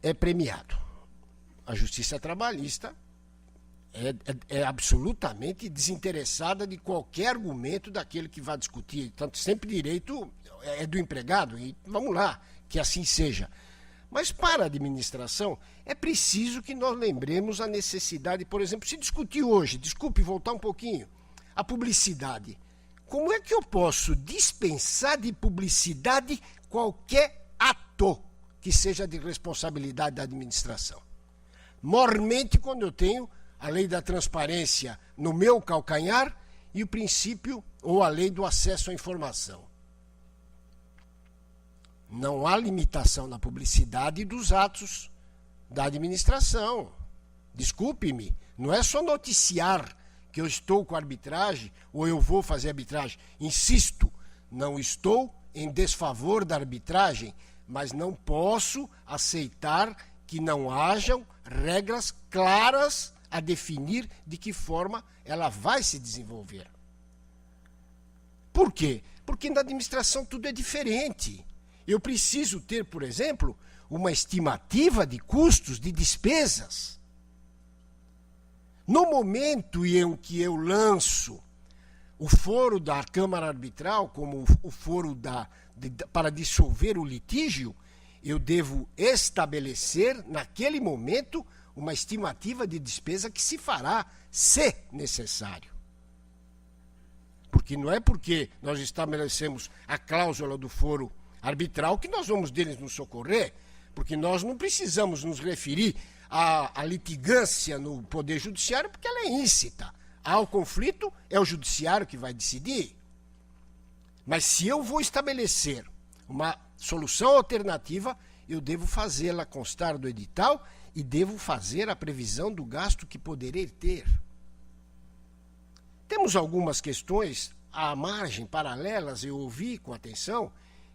é premiado. A justiça trabalhista é absolutamente desinteressada de qualquer argumento daquele que vai discutir. Tanto sempre direito é do empregado, e vamos lá, que assim seja. Mas para a administração é preciso que nós lembremos a necessidade, por exemplo, se discutir hoje, desculpe voltar um pouquinho, a publicidade. Como é que eu posso dispensar de publicidade qualquer ato que seja de responsabilidade da administração? Mormente quando eu tenho a lei da transparência no meu calcanhar e o princípio ou a lei do acesso à informação. Não há limitação na publicidade dos atos da administração. Desculpe-me, não é só noticiar que eu estou com arbitragem ou eu vou fazer arbitragem. Insisto, não estou em desfavor da arbitragem, mas não posso aceitar que não hajam regras claras a definir de que forma ela vai se desenvolver. Por quê? Porque na administração tudo é diferente. Eu preciso ter, por exemplo, uma estimativa de custos, de despesas. No momento em que eu lanço o foro da Câmara Arbitral como o foro para dissolver o litígio, eu devo estabelecer, naquele momento, uma estimativa de despesa que se fará, se necessário. Porque não é porque nós estabelecemos a cláusula do foro arbitral que nós vamos deles nos socorrer, porque nós não precisamos nos referir à litigância no Poder Judiciário, porque ela é íncita. Há o conflito, é o Judiciário que vai decidir. Mas se eu vou estabelecer uma solução alternativa, eu devo fazê-la constar do edital e devo fazer a previsão do gasto que poderei ter. Temos algumas questões à margem, paralelas. Eu ouvi com atenção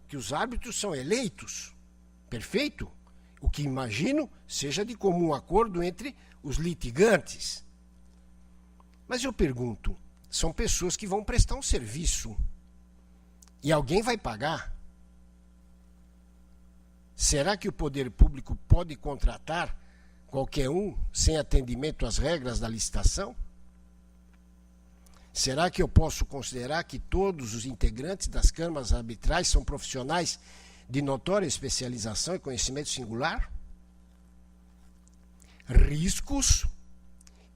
que os árbitros são eleitos. Perfeito? O que imagino seja de comum acordo entre os litigantes. Mas eu pergunto, são pessoas que vão prestar um serviço e alguém vai pagar? Será que o poder público pode contratar qualquer um sem atendimento às regras da licitação? Será que eu posso considerar que todos os integrantes das câmaras arbitrais são profissionais de notória especialização e conhecimento singular? Riscos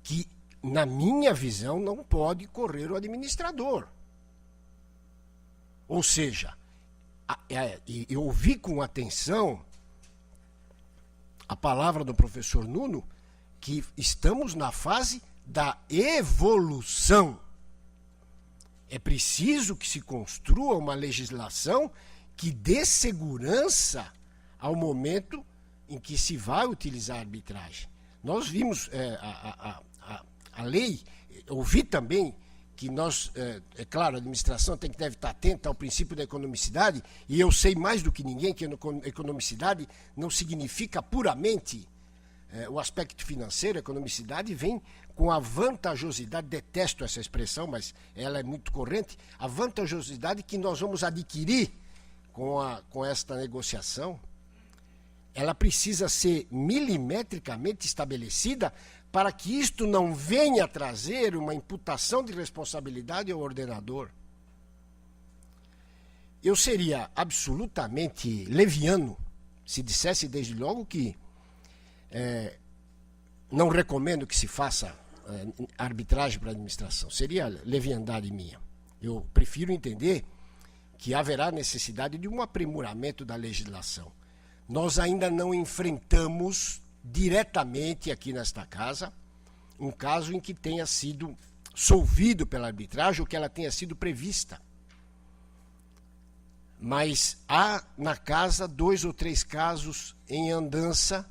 que, na minha visão, não pode correr o administrador. Ou seja, eu ouvi com atenção a palavra do professor Nuno, que estamos na fase da evolução. É preciso que se construa uma legislação que dê segurança ao momento em que se vai utilizar a arbitragem. Nós vimos a lei, ouvi também que nós, é claro, a administração deve estar atenta ao princípio da economicidade, e eu sei mais do que ninguém que economicidade não significa puramente o aspecto financeiro. A economicidade vem com a vantajosidade, detesto essa expressão, mas ela é muito corrente, a vantajosidade que nós vamos adquirir com esta negociação. Ela precisa ser milimetricamente estabelecida para que isto não venha trazer uma imputação de responsabilidade ao ordenador. Eu seria absolutamente leviano se dissesse desde logo que não recomendo que se faça arbitragem para a administração. Seria leviandade minha. Eu prefiro entender que haverá necessidade de um aprimoramento da legislação. Nós ainda não enfrentamos diretamente aqui nesta casa um caso em que tenha sido solvido pela arbitragem ou que ela tenha sido prevista. Mas há na casa 2 ou 3 casos em andança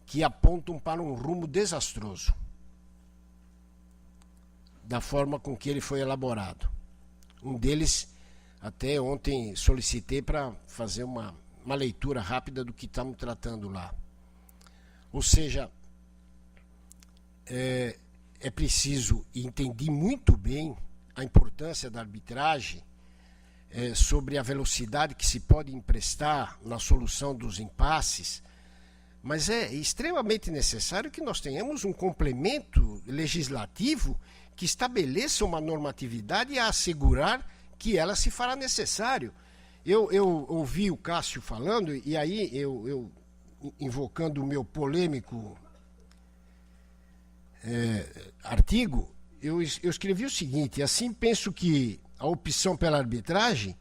que apontam para um rumo desastroso da forma com que ele foi elaborado. Um deles, até ontem solicitei para fazer uma leitura rápida do que estamos tratando lá. Ou seja, é preciso, e entendi muito bem a importância da arbitragem sobre a velocidade que se pode emprestar na solução dos impasses, mas é extremamente necessário que nós tenhamos um complemento legislativo que estabeleça uma normatividade a assegurar que ela se fará necessário. Eu ouvi o Cássio falando, e aí eu invocando o meu polêmico artigo, eu escrevi o seguinte: assim penso que a opção pela arbitragem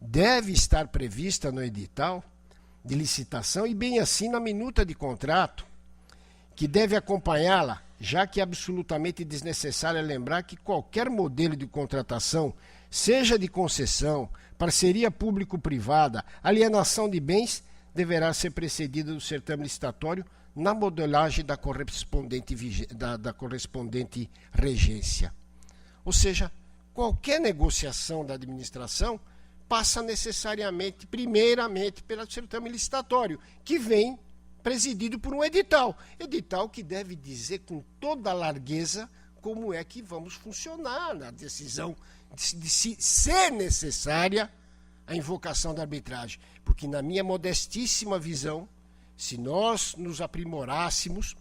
deve estar prevista no edital de licitação e bem assim na minuta de contrato, que deve acompanhá-la, já que é absolutamente desnecessário lembrar que qualquer modelo de contratação, seja de concessão, parceria público-privada, alienação de bens, deverá ser precedida do certame licitatório na modelagem da correspondente regência. Ou seja, qualquer negociação da administração passa necessariamente, primeiramente, pelo certame licitatório, que vem presidido por um edital. Edital que deve dizer com toda a largueza como é que vamos funcionar na decisão de se ser necessária a invocação da arbitragem. Porque, na minha modestíssima visão, se nós nos aprimorássemos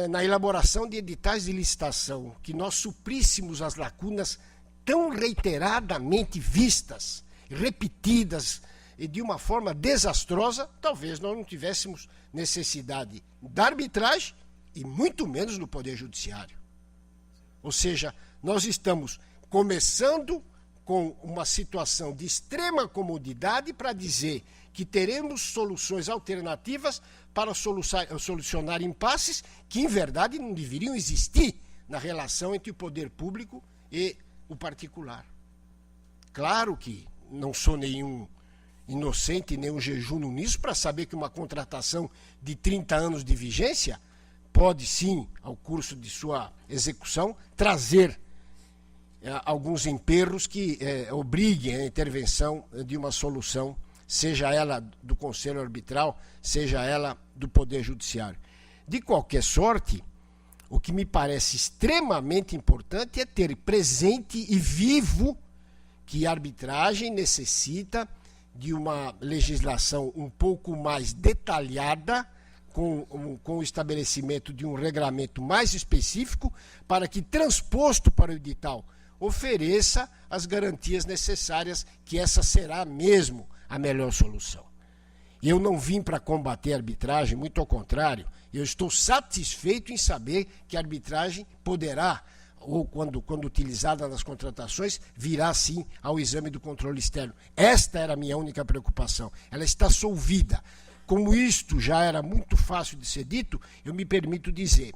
na elaboração de editais de licitação, que nós supríssemos as lacunas tão reiteradamente vistas, repetidas e de uma forma desastrosa, talvez nós não tivéssemos necessidade da arbitragem e muito menos no Poder Judiciário. Ou seja, nós estamos começando com uma situação de extrema comodidade para dizer que teremos soluções alternativas para solucionar impasses que, em verdade, não deveriam existir na relação entre o poder público e o particular. Claro que não sou nenhum inocente, nenhum jejuno nisso para saber que uma contratação de 30 anos de vigência pode, sim, ao curso de sua execução, trazer alguns emperros que obriguem a intervenção de uma solução, seja ela do Conselho Arbitral, seja ela do Poder Judiciário. De qualquer sorte, o que me parece extremamente importante é ter presente e vivo que a arbitragem necessita de uma legislação um pouco mais detalhada, com o estabelecimento de um regramento mais específico, para que, transposto para o edital, ofereça as garantias necessárias que essa será mesmo a melhor solução. E eu não vim para combater a arbitragem, muito ao contrário, eu estou satisfeito em saber que a arbitragem poderá, ou quando utilizada nas contratações, virá sim ao exame do controle externo. Esta era a minha única preocupação. Ela está solvida. Como isto já era muito fácil de ser dito, eu me permito dizer,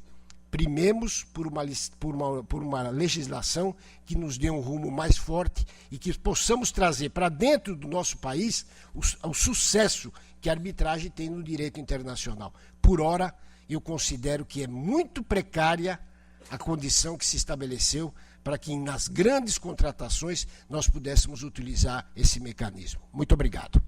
primemos por uma legislação que nos dê um rumo mais forte e que possamos trazer para dentro do nosso país o sucesso que a arbitragem tem no direito internacional. Por ora, eu considero que é muito precária a condição que se estabeleceu para que nas grandes contratações nós pudéssemos utilizar esse mecanismo. Muito obrigado.